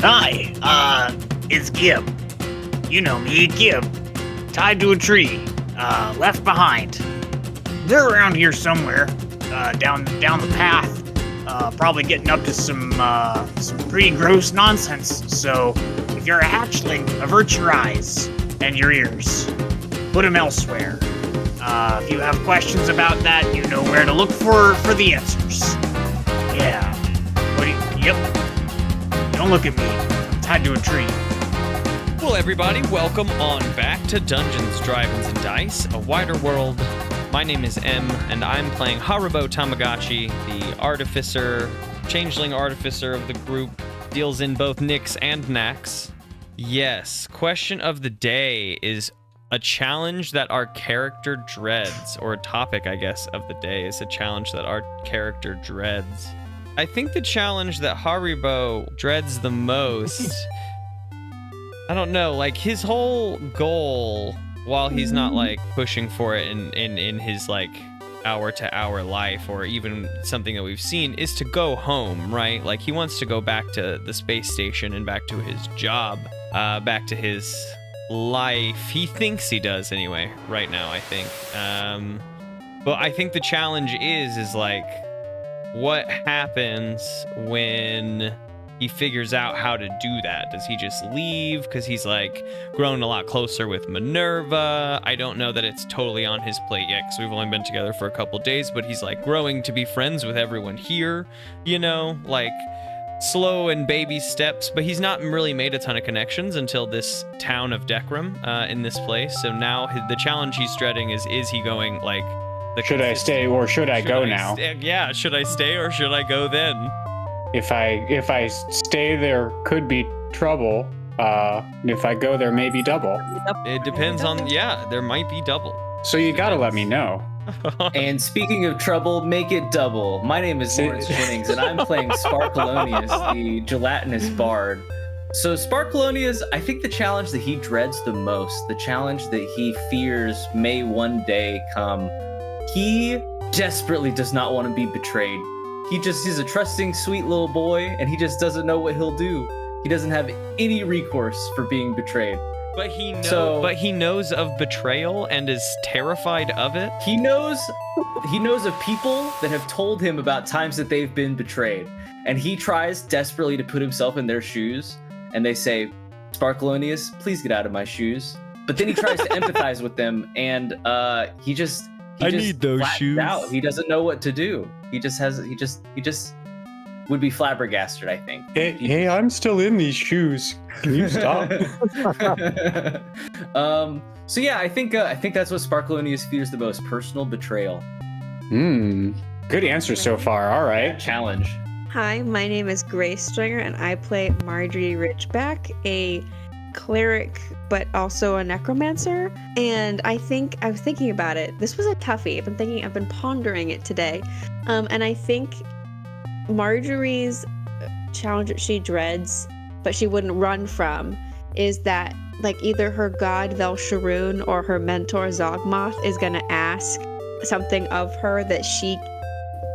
Hi, it's Gibb. You know me, Gibb. Tied to a tree, left behind. They're around here somewhere, down the path, probably getting up to some pretty gross nonsense. So, if you're a hatchling, avert your eyes and your ears. Put them elsewhere. If you have questions about that, you know where to look for the answers. Yeah. Yep. Don't look at me. I'm tied to a tree. Well, everybody, welcome on back to Dungeons, Drive-Ins, and Dice, a wider world. My name is M, and I'm playing Haribo Tamagotchi, the artificer, changeling artificer of the group, deals in both nicks and knacks. Yes, question of the day is a challenge that our character dreads, or a topic, I guess, of the day is a challenge that our character dreads. I think the challenge that Haribo dreads the most, I don't know, like his whole goal, while he's not like pushing for it in his like hour-to-hour life, or even something that we've seen, is to go home, right? Like he wants to go back to the space station and back to his job, back to his life. He thinks he does anyway, right now, I think. But I think the challenge is like, what happens when he figures out how to do that? Does he just leave because he's like grown a lot closer with Minerva? I don't know that it's totally on his plate yet because we've only been together for a couple days, but he's like growing to be friends with everyone here, you know, like slow and baby steps, but he's not really made a ton of connections until this town of Dekram in this place. So now the challenge he's dreading is he going like, should I stay or should I go now? Yeah, should I stay or should I go then? If I stay, there could be trouble. If I go, there may be double. It depends on, yeah, there might be double. So you gotta let me know. And speaking of trouble, make it double. My name is Jennings, and I'm playing Sparkleoneous, the gelatinous bard. So Sparkleoneous, I think the challenge that he dreads the most, the challenge that he fears may one day come, he desperately does not want to be betrayed. He's a trusting, sweet little boy, and he just doesn't know what he'll do. He doesn't have any recourse for being betrayed. But he knows of betrayal and is terrified of it. He knows of people that have told him about times that they've been betrayed, and he tries desperately to put himself in their shoes, and they say, "Sparkleoneous, please get out of my shoes." But then he tries to empathize with them, and he just need those shoes. Out. He doesn't know what to do. He just would be flabbergasted, I think. Hey, I'm still in these shoes. Can you stop? So yeah, I think that's what Sparkleoneous fears the most: personal betrayal. Good answer so far. All right. Challenge. Hi, my name is Stringer, and I play Margery Ridgeback, a cleric but also a necromancer. And I was thinking about it. This was a toughie. I've been pondering it today. And I think Margery's challenge that she dreads, but she wouldn't run from, is that like either her god Velsharoon or her mentor Zogmoth is gonna ask something of her that she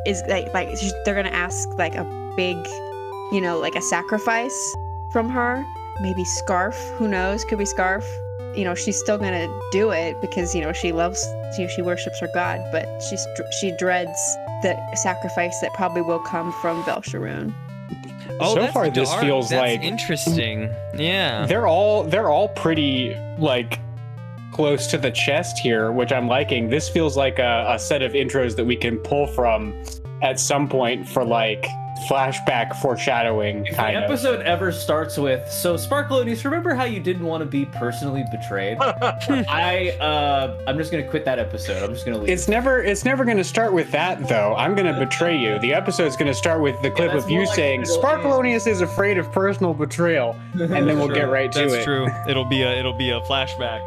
is they're gonna ask like a big, like a sacrifice from her. Maybe Scarf, who knows, could be Scarf. She's still gonna do it because, she loves, she worships her god, but she dreads the sacrifice that probably will come from Velsharoon. Oh, so far this feels like interesting. Yeah. They're all pretty like close to the chest here, which I'm liking. This feels like a set of intros that we can pull from at some point for like flashback foreshadowing. If the episode ever starts with, so Sparkleoneous, remember how you didn't want to be personally betrayed? I'm just gonna quit that episode. I'm just gonna leave. It's never gonna start with that though. I'm gonna betray you. The episode's gonna start with the clip of you saying Sparkleoneous is afraid of personal betrayal, and then we'll get right to it. That's true. It'll be a flashback.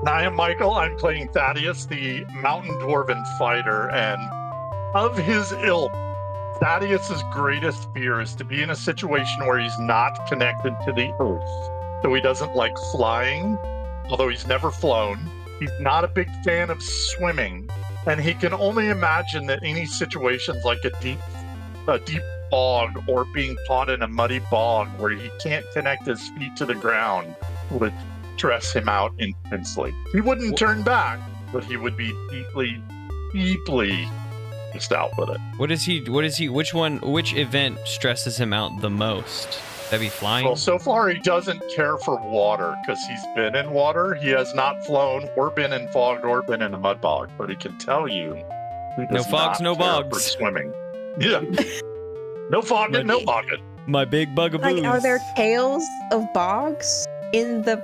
I am Michael. I'm playing Thaddeus, the mountain dwarven fighter, and of his ilk, Thaddeus's greatest fear is to be in a situation where he's not connected to the earth. So he doesn't like flying, although he's never flown. He's not a big fan of swimming, and he can only imagine that any situations like a deep fog or being caught in a muddy bog where he can't connect his feet to the ground would stress him out intensely. He wouldn't turn back, but he would be deeply, deeply stressed out with it. Which event stresses him out the most? That'd be flying? Well, so far he doesn't care for water because he's been in water. He has not flown or been in fog or been in a mud bog, but he can tell you he No does fogs, not no care bogs. for swimming. Yeah. No fogging, no bogging. My big bugaboos. Like, are there tales of bogs in the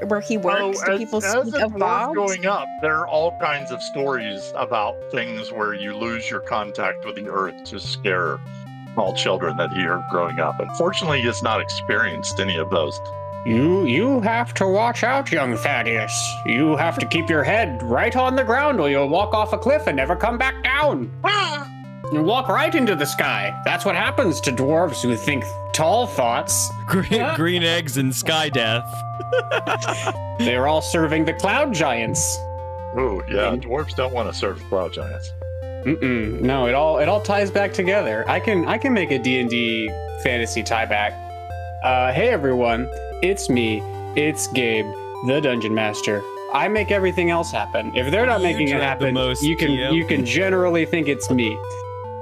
where he works? Do people as speak a of dwarf bogs? growing up, there are all kinds of stories about things where you lose your contact with the earth to scare small children that he heard growing up. Unfortunately, he has not experienced any of those. You have to watch out, young Thaddeus. You have to keep your head right on the ground or you'll walk off a cliff and never come back down. You walk right into the sky. That's what happens to dwarves who think tall thoughts. Green eggs and sky death. They're all serving the cloud giants. Oh, yeah, dwarves don't want to serve cloud giants. No, it all ties back together. I can make a D&D fantasy tie back. Hey everyone, it's me. It's Gabe, the Dungeon Master. I make everything else happen. If they're not making it dread the happen, most, you can generally think it's me.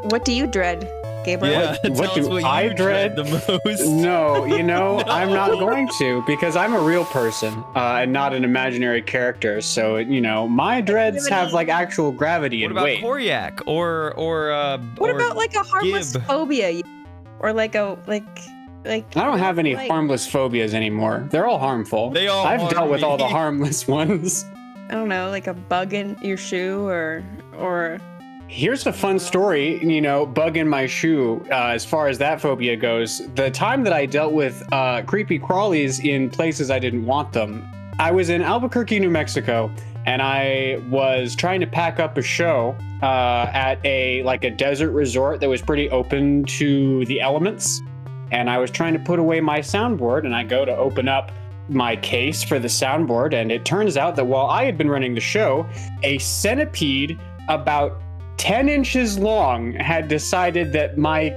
What do you dread, Gabriel? Yeah, What tell us do what I you dread? the most. No, No. I'm not going to because I'm a real person and not an imaginary character. So, my dreads have like actual gravity What and about weight. Koryak or What about like a harmless Gibb? phobia, or like a like? I don't have any harmless phobias anymore. They're all harmful. They all I've dealt harm with all the me. harmless ones. I don't know, like a bug in your shoe, or. Here's a fun story, bug in my shoe, as far as that phobia goes. The time that I dealt with creepy crawlies in places I didn't want them, I was in Albuquerque, New Mexico, and I was trying to pack up a show at a desert resort that was pretty open to the elements. And I was trying to put away my soundboard, and I go to open up my case for the soundboard, and it turns out that while I had been running the show, a centipede about 10 inches long had decided that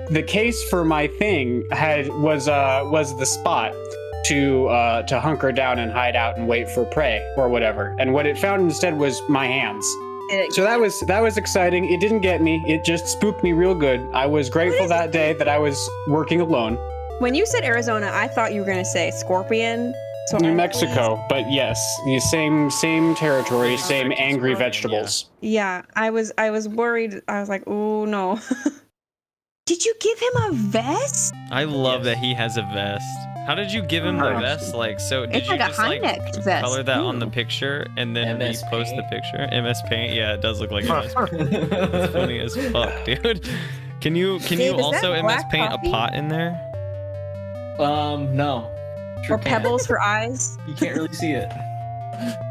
the case for my thing was the spot to hunker down and hide out and wait for prey or whatever. And what it found instead was my hands. So that was exciting. It didn't get me. It just spooked me real good. I was grateful that day that I was working alone. When you said Arizona, I thought you were gonna say scorpion. So New Mexico, but yes, the same territory, same angry vegetables. Yeah, I was worried. I was like, oh no. Did you give him a vest? I love that he has a vest. How did you give him the vest? Did It's you like a just high-necked vest. color that on the picture and then MS repost the Paint. picture? MS Paint, yeah, it does look like MS Paint. It's funny as fuck, dude. Can you Dave, is also that MS black Paint coffee? a pot in there? No. Or can't. pebbles for eyes? You can't really see it.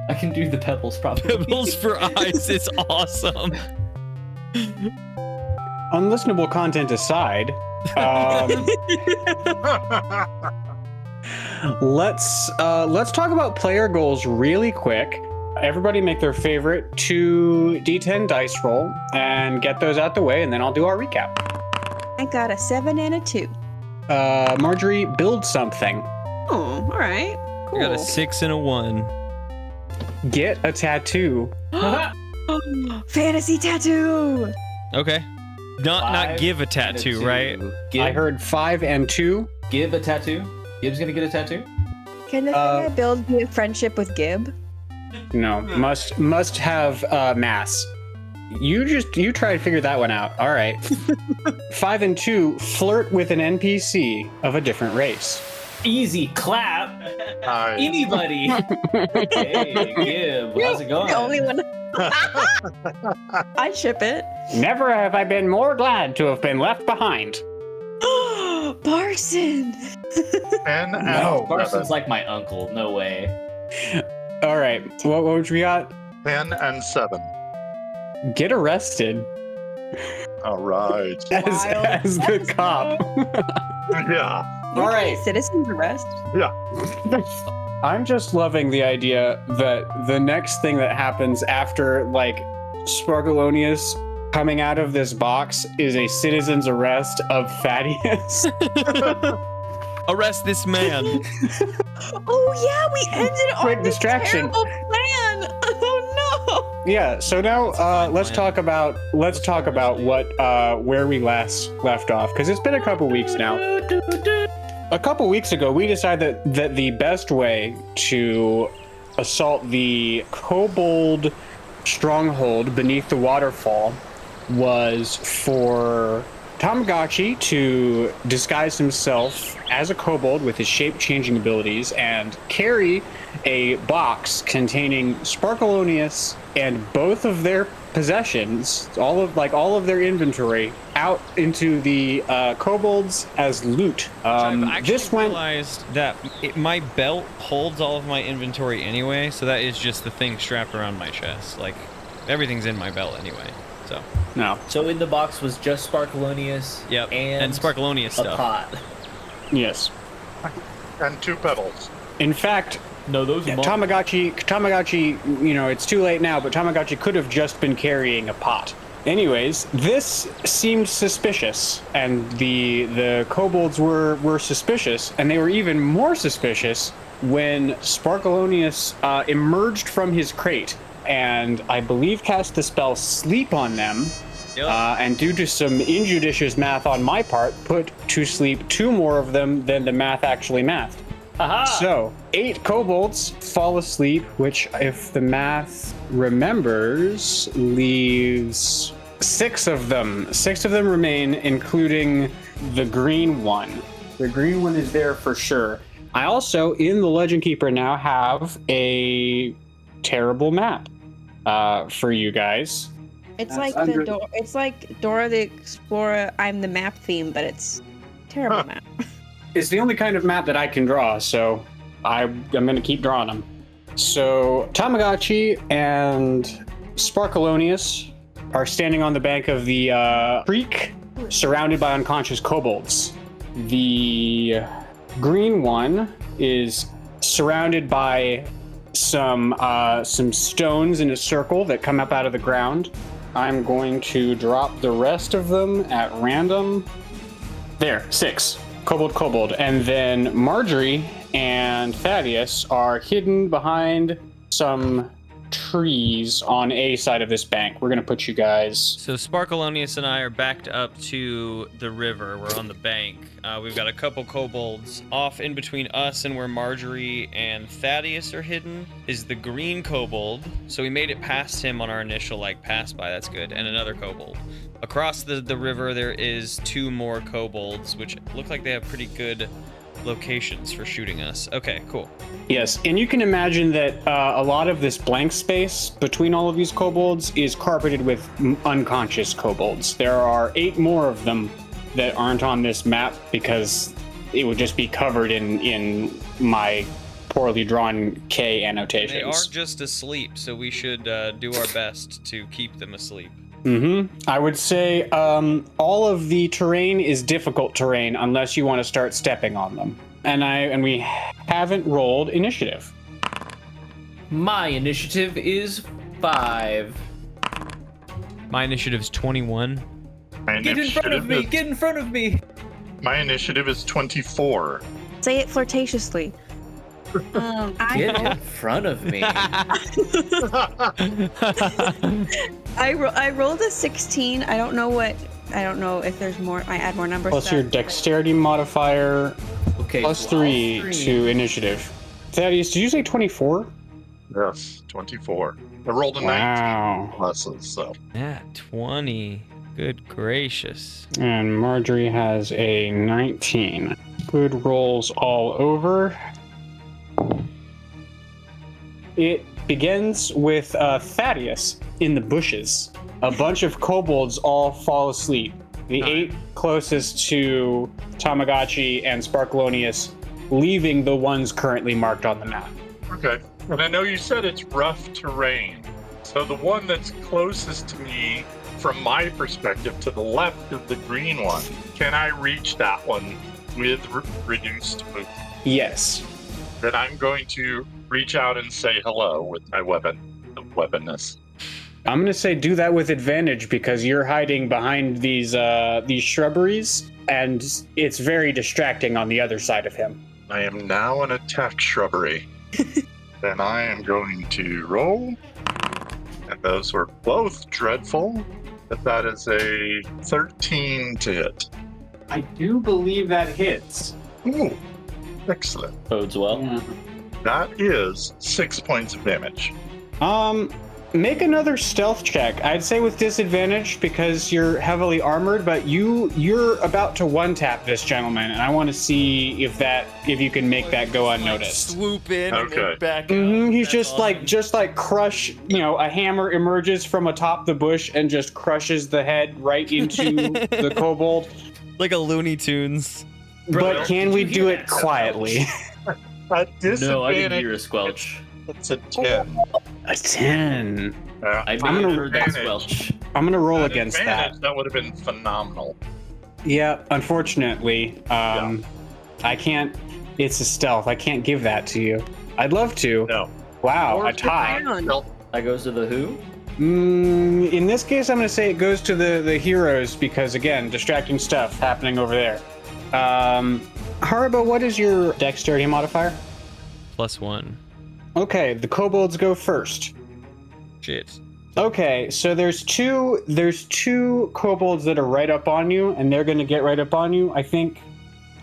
I can do the pebbles probably. Pebbles for eyes is awesome. Unlistenable content aside, let's talk about player goals really quick. Everybody make their favorite 2d10 dice roll and get those out the way, and then I'll do our recap. I got a 7 and a 2. Margery, build something. Oh, all right. Cool. I got a 6 and a 1. Get a tattoo. Fantasy tattoo. Okay. Not Five give a and a tattoo, 2. right? Give, I heard 5 and 2. Give a tattoo. Gibb's gonna get a tattoo. Can the thing I build be a friendship with Gibb? No, must have mass. You try to figure that one out. All right. 5 and 2, flirt with an NPC of a different race. Easy clap. Hi. Anybody. Hey, Gibb, how's it going? The only one. I'd ship it. Never have I been more glad to have been left behind. Parson. And No. Carson's like my uncle. No way. All right. What we got? 10 and 7. Get arrested All right. as the cop. Yeah. All right. Citizen's arrest. I'm just loving the idea that the next thing that happens after Sparkleoneous coming out of this box is a citizen's arrest of Thaddeus. Arrest this man. Oh yeah, we ended Quick on this distraction. terrible plan. Oh Yeah, so now let's talk about what where we last left off, because it's been a couple weeks now. A couple weeks ago, we decided that the best way to assault the kobold stronghold beneath the waterfall was for Tamagotchi to disguise himself as a kobold with his shape-changing abilities and carry a box containing Sparkleoneous and both of their possessions, all of their inventory, out into the kobolds as loot. I've actually realized that my belt holds all of my inventory anyway, so that is just the thing strapped around my chest. Like, everything's in my belt anyway. So No. So in the box was just Sparkleoneous. Yep. And Sparkleoneous a stuff. pot. Yes. And 2 pedals. In fact, No, those yeah, Tamagotchi, it's too late now, but Tamagotchi could have just been carrying a pot. Anyways, this seemed suspicious, and the kobolds were suspicious, and they were even more suspicious when Sparkleoneous emerged from his crate, and I believe cast the spell Sleep on them, Yep. and due to some injudicious math on my part, put to sleep 2 more of them than the math actually mathed. Aha! So, 8 kobolds fall asleep, which, if the math remembers, leaves 6 of them. 6 of them remain, including the green one. The green one is there for sure. I also, in the Legend Keeper now, have a terrible map for you guys. It's That's like under- it's like Dora the Explorer. I'm the map theme, but it's terrible map. It's the only kind of map that I can draw, so I'm going to keep drawing them. So Tamagotchi and Sparkleoneous are standing on the bank of the creek, surrounded by unconscious kobolds. The green one is surrounded by some stones in a circle that come up out of the ground. I'm going to drop the rest of them at random. There, 6. Kobold. And then Margery and Thaddeus are hidden behind some trees on a side of this bank. We're going to put you guys... So Sparkleoneous and I are backed up to the river. We're on the bank. We've got a couple kobolds. Off in between us and where Margery and Thaddeus are hidden is the green kobold. So we made it past him on our initial pass by. That's good. And another kobold. Across the river there is 2 more kobolds, which look like they have pretty good locations for shooting us. Okay, cool. Yes, and you can imagine that a lot of this blank space between all of these kobolds is carpeted with unconscious kobolds. There are 8 more of them that aren't on this map because it would just be covered in my poorly drawn K annotations. They are just asleep, so we should do our best to keep them asleep. I would say all of the terrain is difficult terrain unless you want to start stepping on them. And we haven't rolled initiative. My initiative is 5. My initiative's 21. Get in front of me! Get in front of me! My initiative is 24. Say it flirtatiously. Get in front of me. I rolled a 16. I don't know if there's more. I add more numbers. Plus your dexterity modifier, Okay. plus 3 to initiative. Thaddeus, did you say 24? Yes, 24. I rolled a 19 Wow. lessons, so. Yeah, 20. Good gracious. And Margery has a 19. Good rolls all over. It begins with Thaddeus in the bushes. A bunch of kobolds all fall asleep. The 8 closest to Tamagotchi and Sparkleoneous, leaving the ones currently marked on the map. Okay. And I know you said it's rough terrain. So the one that's closest to me, from my perspective, to the left of the green one, can I reach that one with reduced movement? Yes. Then I'm going to reach out and say hello with my weaponness. I'm gonna say do that with advantage because you're hiding behind these shrubberies, and it's very distracting on the other side of him. I am now an attack shrubbery. Then I am going to roll. And those were both dreadful. But that is a 13 to hit. I do believe that hits. Ooh, excellent. Bodes well. That is 6 points of damage. Make another stealth check. I'd say with disadvantage because you're heavily armored, but you're about to one tap this gentleman, and I want to see if you can make that go unnoticed. Swoop in and Okay. then back up. He's That's awesome. just like crush. A hammer emerges from atop the bush and just crushes the head right into the kobold. Like a Looney Tunes. But can we do it quietly? At disadvantage, No, I didn't hear a squelch. it's a 10. A 10. I may I'm have gonna heard that advantage. squelch. I'm gonna roll At against advantage, that. That would have been phenomenal. Yeah, unfortunately, I can't. It's a stealth. I can't give that to you. I'd love to. No. Wow, Or a tie. Nope. That goes to the who? In this case, I'm going to say it goes to the heroes because, again, distracting stuff happening over there. Haribo, what is your dexterity modifier? +1. Okay, the kobolds go first. Shit. Okay, so there's two kobolds that are right up on you, and they're going to get right up on you. I think,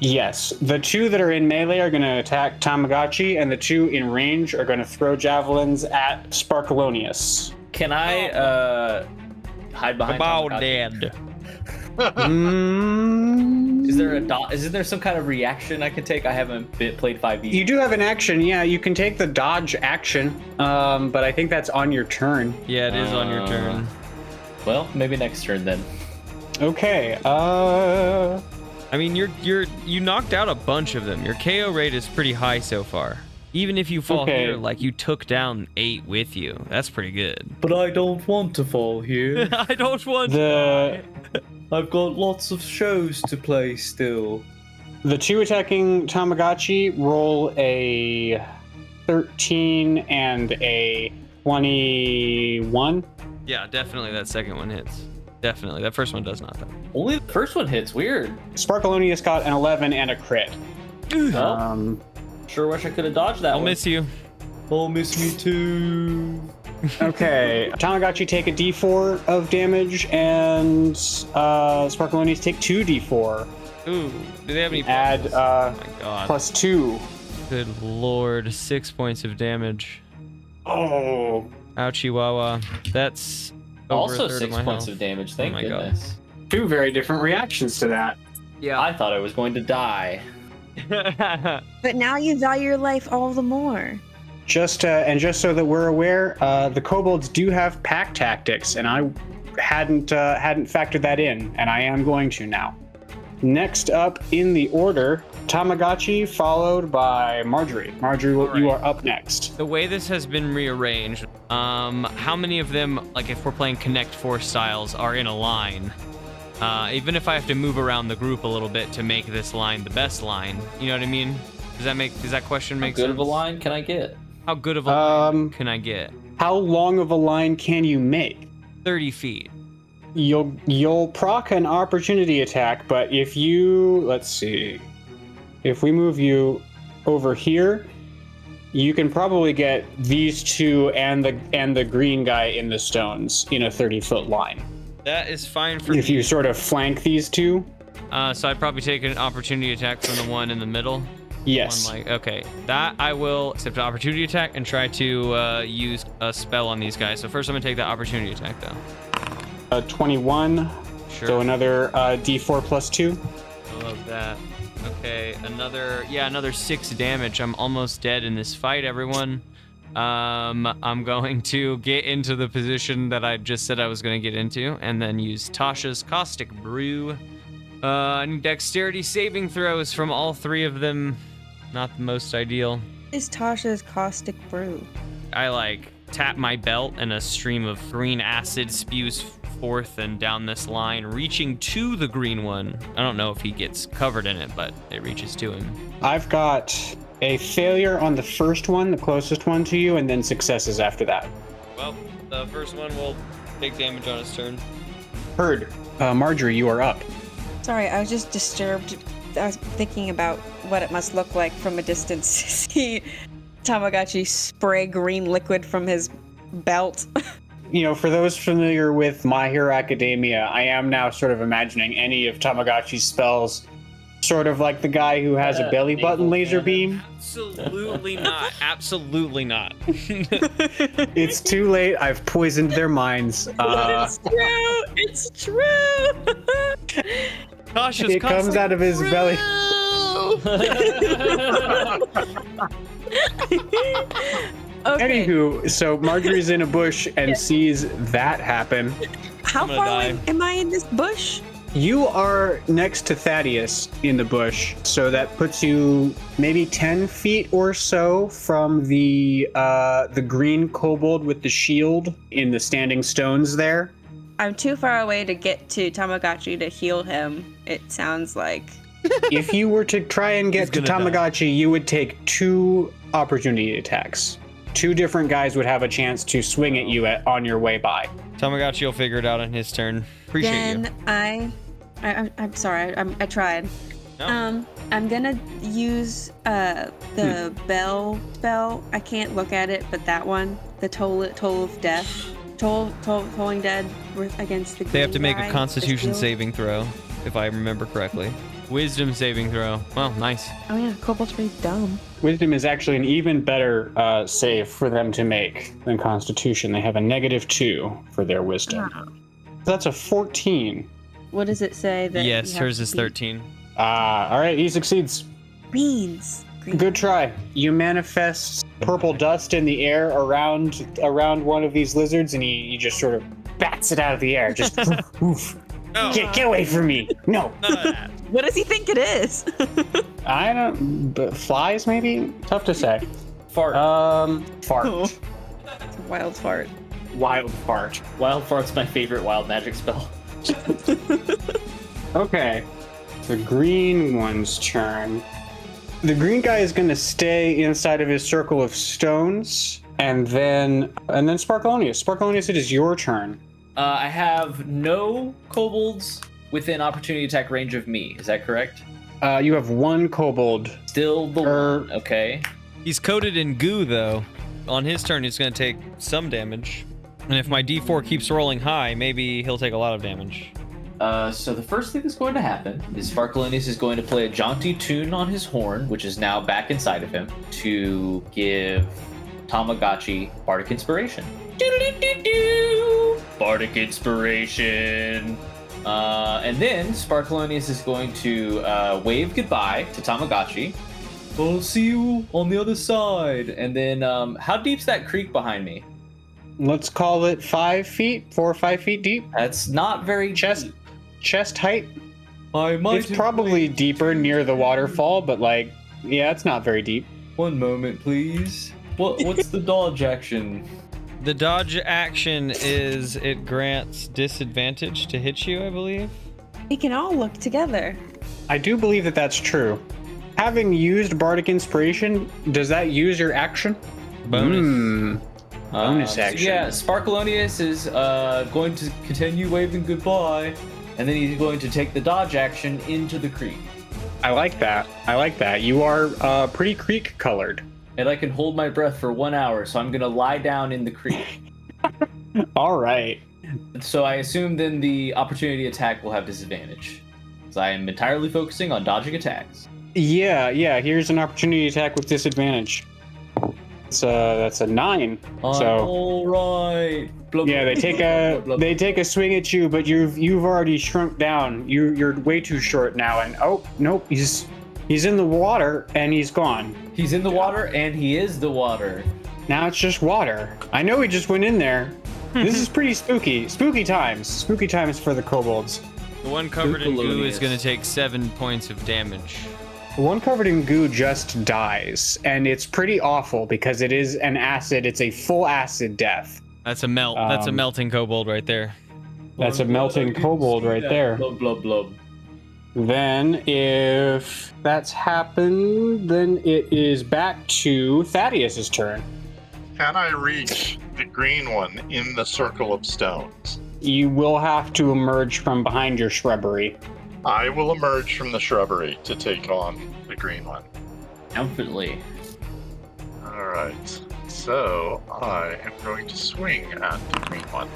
yes. The two that are in melee are going to attack Tamagotchi, and the two in range are going to throw javelins at Sparkleoneous. Can I hide behind About Tamagotchi? dead. Isn't there some kind of reaction I can take? I haven't played 5e. You do have an action, yeah. You can take the dodge action, but I think that's on your turn. Yeah, it is on your turn. Well, maybe next turn then. Okay. I mean, you knocked out a bunch of them. Your KO rate is pretty high so far. Even if you fall Okay. here, like you took down 8 with you. That's pretty good. But I don't want to fall here. I don't want I've got lots of shows to play still. The two attacking Tamagotchi roll a 13 and a 21. Yeah, definitely that second one hits. Definitely. That first one does not, though. Only the first one hits. Weird. Sparkleoneous got an 11 and a crit. Well, sure wish I could have dodged that I'll one. miss you. Oh, miss me too. Okay, Tamagotchi take a d4 of damage, and Sparkleoneous take 2d4. Ooh, do they have any Add pluses? Oh my god. +2. Good lord. 6 points of damage. Oh. Ouchie wawa. That's over Also a third 6 of my points health. of damage. Thank my God. goodness. Two very different reactions to that. Yeah. I thought I was going to die. But now you value your life all the more. Just so that we're aware, the kobolds do have pack tactics, and I hadn't factored that in, and I am going to now. Next up in the order, Tamagotchi, followed by Margery. Margery, you are up next. The way this has been rearranged, how many of them, like if we're playing Connect 4 styles, are in a line? Even if I have to move around the group a little bit to make this line the best line, you know what I mean? Does that question make How good sense? of a line can I get? How good of a line can I get? How long of a line can you make? 30 feet. You'll proc an opportunity attack, but if you, let's see, if we move you over here, you can probably get these two and the green guy in the stones in a 30-foot line. That is fine for If me. you sort of flank these two, So I'd probably take an opportunity attack from the one in the middle. yes. Okay, that I will accept an opportunity attack and try to use a spell on these guys. So first I'm gonna take that opportunity attack though. 21, Sure. so another d4 plus 2. I love that. Okay, another 6 damage. I'm almost dead in this fight, everyone. I'm going to get into the position that I just said I was going to get into, and then use Tasha's Caustic Brew. I need dexterity saving throws from all 3 of them. Not the most ideal. Is Tasha's caustic brew? I tap my belt, and a stream of green acid spews forth and down this line, reaching to the green one. I don't know if he gets covered in it, but it reaches to him. I've got a failure on the first one, the closest one to you, and then successes after that. Well, The first one will take damage on his turn. Heard. Margery, you are up. Sorry, I was just disturbed. I was thinking about what it must look like from a distance to see Tamagotchi spray green liquid from his belt. You know, for those familiar with My Hero Academia, I am now sort of imagining any of Tamagotchi's spells sort of like the guy who has a belly button laser beam. Absolutely not. Absolutely not. It's too late. I've poisoned their minds. It's true. It's true. Cautious, It comes out of his belly. Okay. Anywho, so Margery's in a bush and sees that happen. How gonna far die. away am I in this bush? You are next to Thaddeus in the bush, so that puts you maybe 10 feet or so from the green kobold with the shield in the standing stones there. I'm too far away to get to Tamagotchi to heal him, it sounds like. If you were to try and get to He's gonna Tamagotchi, you would take 2 opportunity attacks. 2 different guys would have a chance to swing at you on your way by. Tamagotchi will figure it out on his turn. Appreciate Then you. I'm sorry, I tried. No. I'm gonna use the bell spell. I can't look at it, but that one, the toll of death, tolling dead against the. They have to green make guy, a the Constitution shield. saving throw, if I remember correctly. Wisdom saving throw. Well, nice. Oh yeah, kobold's pretty dumb. Wisdom is actually an even better save for them to make than Constitution. They have a -2 for their Wisdom. Oh. That's a 14. What does it say that? Yes, you have hers to is beat? 13. All right, he succeeds. Beans. Green. Good try. You manifest purple dust in the air around one of these lizards, and he just sort of bats it out of the air. Just oof. No, Get away from me. No. none of that. What does he think it is? I don't. But flies, maybe? Tough to say. Fart. Fart. It's a wild fart. Wild fart. Wild fart's my favorite wild magic spell. Okay. The green one's turn. The green guy is going to stay inside of his circle of stones, and then Sparkleoneous. Sparkleoneous, it is your turn. I have no kobolds within opportunity attack range of me. Is that correct? You have 1 kobold. Still the one. Okay. He's coated in goo, though. On his turn, he's going to take some damage. And if my d4 keeps rolling high, maybe he'll take a lot of damage. So the first thing that's going to happen is Sparkleoneous is going to play a jaunty tune on his horn, which is now back inside of him, to give Tamagotchi Bardic Inspiration. Bardic Inspiration. And then Sparkleoneous is going to wave goodbye to Tamagotchi. I'll see you on the other side. And then, how deep's that creek behind me? Let's call it 5 feet, 4 or 5 feet deep. That's not very Chest height. I might. It's probably deeper near the waterfall, but yeah, it's not very deep. One moment, please. What's the dodge action? The dodge action is it grants disadvantage to hit you, I believe. We can all look together. I do believe that that's true. Having used Bardic Inspiration, does that use your action? Bonus. Bonus action. So yeah, Sparkleoneous is going to continue waving goodbye, and then he's going to take the dodge action into the creek. I like that. You are pretty creek colored. And I can hold my breath for 1 hour, so I'm going to lie down in the creek. All right. So I assume then the opportunity attack will have disadvantage, because I am entirely focusing on dodging attacks. Yeah. Here's an opportunity attack with disadvantage. That's a 9. All right. Blah, Yeah, they take a swing at you, but you've already shrunk down. You're way too short now, and oh nope, he's in the water and he's gone. He's in the water and he is the water. Now it's just water. I know he just went in there. This is pretty spooky. Spooky times for the kobolds. The one covered in goo is Sparkleoneous. going to take 7 points of damage. The one covered in goo just dies, and it's pretty awful because it is an acid. It's a full acid death. That's a melt. That's a melting kobold right there. That's a melting kobold right there. Blub, blub, blub. Then, if that's happened, then it is back to Thaddeus's turn. Can I reach the green one in the circle of stones? You will have to emerge from behind your shrubbery. I will emerge from the shrubbery to take on the green one. Triumphantly. All right. So I am going to swing at the green one.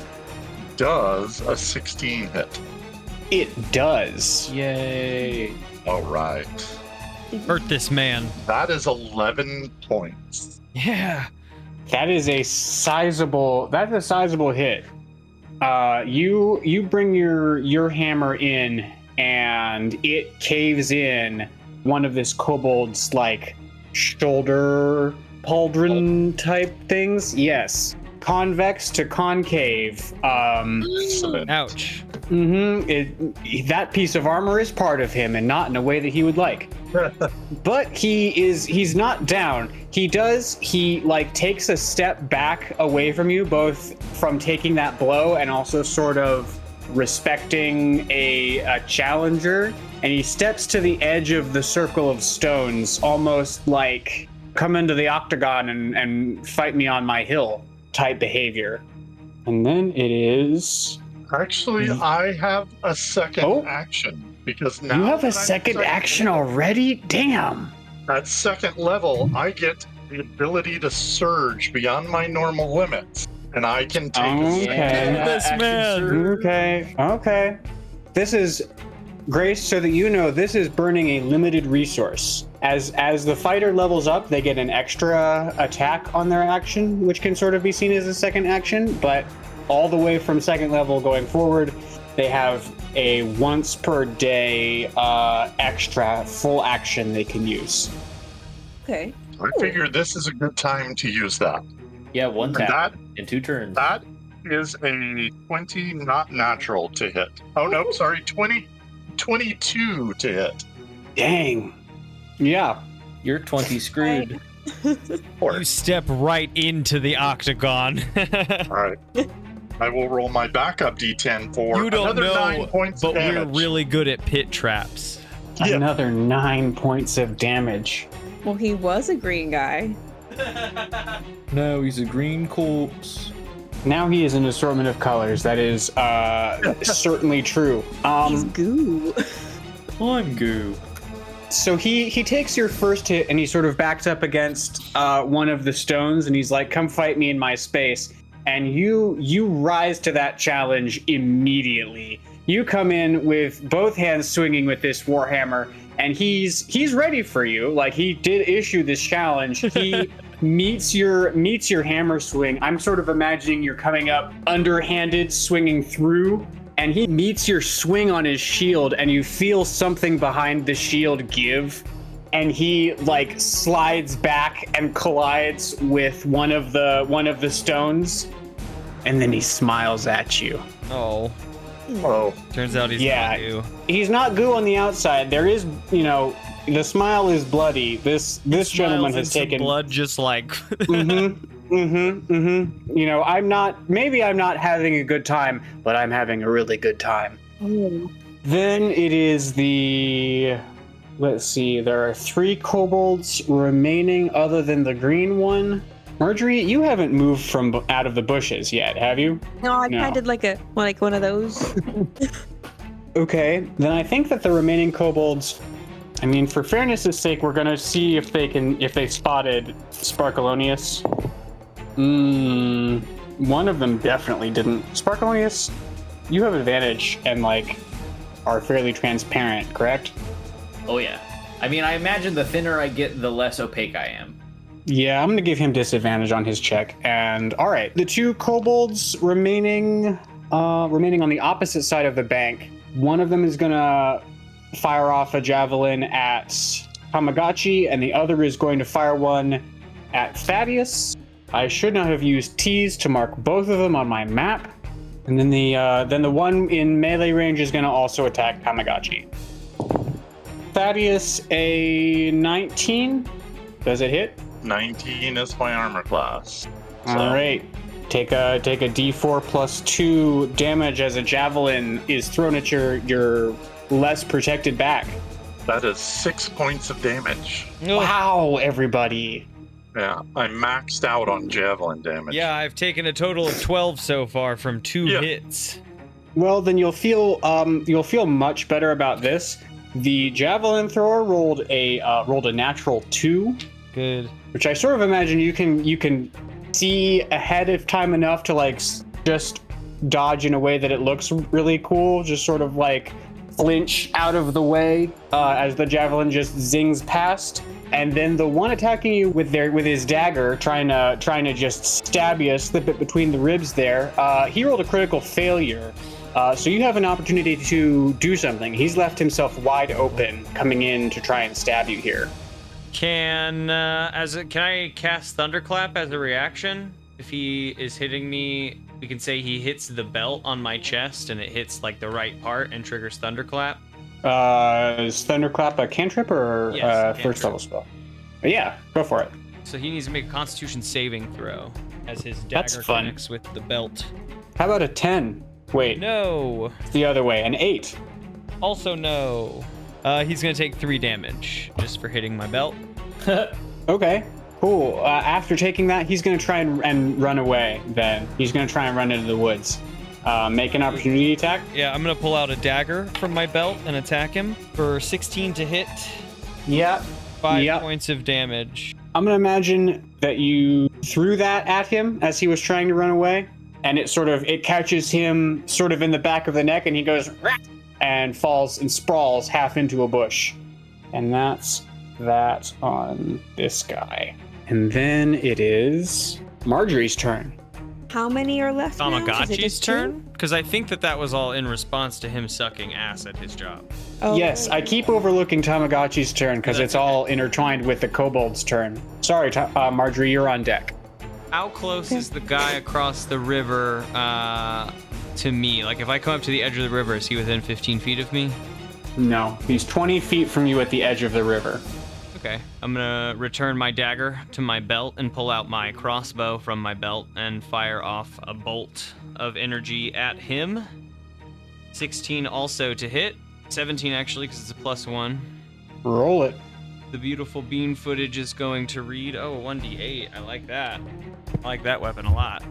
Does a 16 hit? It does. Yay. All right. Hurt this man. That is 11 points. Yeah. That is a sizable. That's a sizable hit. You bring your hammer in, and it caves in one of this kobold's like shoulder pauldron type things. Yes, convex to concave. Excellent. Ouch. That piece of armor is part of him, and not in a way that he would like. But he's not down. He takes a step back away from you, both from taking that blow and also sort of respecting a challenger. And he steps to the edge of the circle of stones, almost like come into the octagon and fight me on my hill type behavior. And then it is... Actually, I have a second action because now You have a that I'm second action already? Damn. At second level, I get the ability to surge beyond my normal limits, and I can take Okay. This man. Okay. This is, Grace, so that you know, this is burning a limited resource. As the fighter levels up, they get an extra attack on their action, which can sort of be seen as a second action, but all the way from second level going forward, they have a once per day extra full action they can use. Okay. I figure this is a good time to use that. Yeah, one And tap that in 2 turns. that is a 20 not natural to hit. Oh no, sorry, 22 to hit. Dang. Yeah. You're 20 screwed. You step right into the octagon. All right. I will roll my backup D10 for You don't another know, 9 points but of we're damage. really good at pit traps. Yeah. Another 9 points of damage. Well, he was a green guy. No, he's a green corpse. Now he is an assortment of colors. That is certainly true. He's goo. I'm goo. So he takes your first hit and he sort of backs up against one of the stones and he's like, "Come fight me in my space." And you rise to that challenge immediately. You come in with both hands swinging with this warhammer, and he's ready for you. Like, he did issue this challenge. He meets your hammer swing. I'm sort of imagining you're coming up underhanded, swinging through, and he meets your swing on his shield, and you feel something behind the shield give, and he like slides back and collides with one of the stones, and then he smiles at you. Oh, Oh, turns out he's not you. He's not goo on the outside. There is, the smile is bloody. This gentleman has taken blood, just like. I'm not having a good time, but I'm having a really good time. Oh. Then it is let's see, there are 3 kobolds remaining other than the green one. Margery, you haven't moved from out of the bushes yet, have you? No, I kind of did like one of those. Okay, then I think that the remaining kobolds, I mean, for fairness' sake, we're gonna see if they spotted Sparkleoneous. One of them definitely didn't. Sparkleoneous, you have advantage and are fairly transparent, correct? Oh yeah. I mean, I imagine the thinner I get, the less opaque I am. Yeah, I'm gonna give him disadvantage on his check. And all right, the 2 kobolds remaining on the opposite side of the bank. One of them is gonna fire off a javelin at Tamagotchi, and the other is going to fire one at Thaddeus. I should not have used T's to mark both of them on my map. And then the one in melee range is gonna also attack Tamagotchi. Thaddeus, a 19. Does it hit? 19 is my armor class. All right. Take a D4 plus 2 damage as a javelin is thrown at your less protected back. That is 6 points of damage. Wow, everybody. Yeah, I maxed out on javelin damage. Yeah, I've taken a total of 12 so far from 2 Yeah. hits. Well, then you'll feel much better about this. The javelin thrower rolled a natural 2, Good. which I sort of imagine you can see ahead of time enough to like just dodge in a way that it looks really cool. Just sort of like flinch out of the way as the javelin just zings past. And then the one attacking you with his dagger, trying to just stab you, slip it between the ribs there. He rolled a critical failure, so you have an opportunity to do something. He's left himself wide open, coming in to try and stab you here. Can I cast Thunderclap as a reaction? If he is hitting me, we can say he hits the belt on my chest and it hits like the right part and triggers Thunderclap. Is Thunderclap a cantrip or Yes, first level spell? Yeah, go for it. So he needs to make a Constitution saving throw as his That's dagger fun. connects with the belt. How about a 10? Wait, No. it's the other way. An 8. Also no. He's gonna take 3 damage just for hitting my belt. Okay, cool. After taking that, he's going to try and run away then. He's going to try and run into the woods. Make an opportunity attack. Yeah, I'm gonna pull out a dagger from my belt and attack him for 16 to hit. Yep. 5 Yep. points of damage. I'm going to imagine that you threw that at him as he was trying to run away, and it catches him sort of in the back of the neck, and he goes "Rah!" and falls and sprawls half into a bush. And that's that on this guy. And then it is Margery's turn. How many are left now? Is it Tamagotchi's just two? turn? Because I think that was all in response to him sucking ass at his job. Oh. Yes, I keep overlooking Tamagotchi's turn because That's it's all intertwined with the kobold's turn. Sorry, Margery, you're on deck. How close is the guy across the river to me? Like, if I come up to the edge of the river, is he within 15 feet of me? No, he's 20 feet from you at the edge of the river. Okay, I'm gonna return my dagger to my belt and pull out my crossbow from my belt and fire off a bolt of energy at him. 16 also to hit. 17 actually, because it's a +1. Roll it. The beautiful bean footage is going to read, 1d8. I like that. I like that weapon a lot.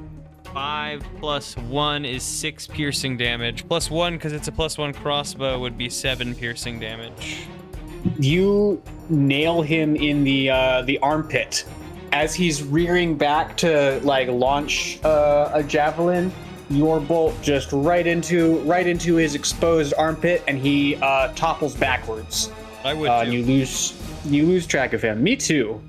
5 + 1 is 6 piercing damage. +1, because it's a +1 crossbow, would be 7 piercing damage. You nail him in the armpit as he's rearing back to like launch a javelin. Your bolt just right into his exposed armpit, and he topples backwards. I would You lose track of him. Me too.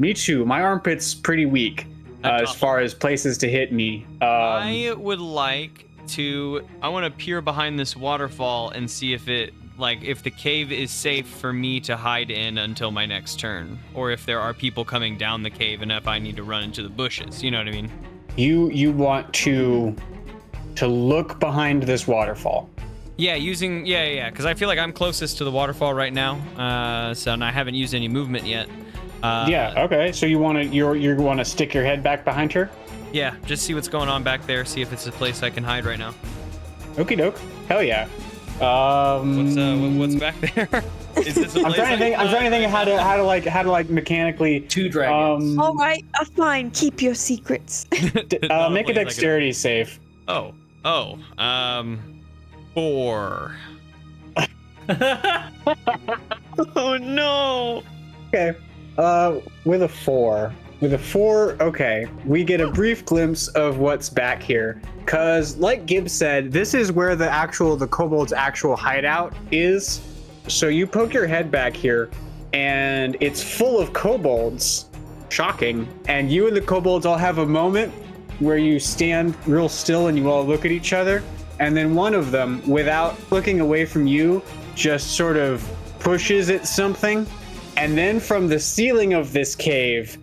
My armpit's pretty weak as far as places to hit me. I would like to. I want to peer behind this waterfall and see if the cave is safe for me to hide in until my next turn, or if there are people coming down the cave and if I need to run into the bushes. You know what I mean? You want to look behind this waterfall. Yeah, because I feel like I'm closest to the waterfall right now, and I haven't used any movement yet. Yeah. Okay. So you want to stick your head back behind her? Yeah, just see what's going on back there. See if it's a place I can hide right now. Okie doke. Hell yeah. What's back there? Is this a I'm place trying to think of how to mechanically 2 dragons. All right, fine. Keep your secrets. Not make a place I dexterity save. can- 4. Oh no! Okay. With a 4. Okay, we get a brief glimpse of what's back here. Cause, like Gibb said, this is where the kobold's actual hideout is. So you poke your head back here, and it's full of kobolds. Shocking. And you and the kobolds all have a moment where you stand real still and you all look at each other. And then one of them, without looking away from you, just sort of pushes at something. And then from the ceiling of this cave,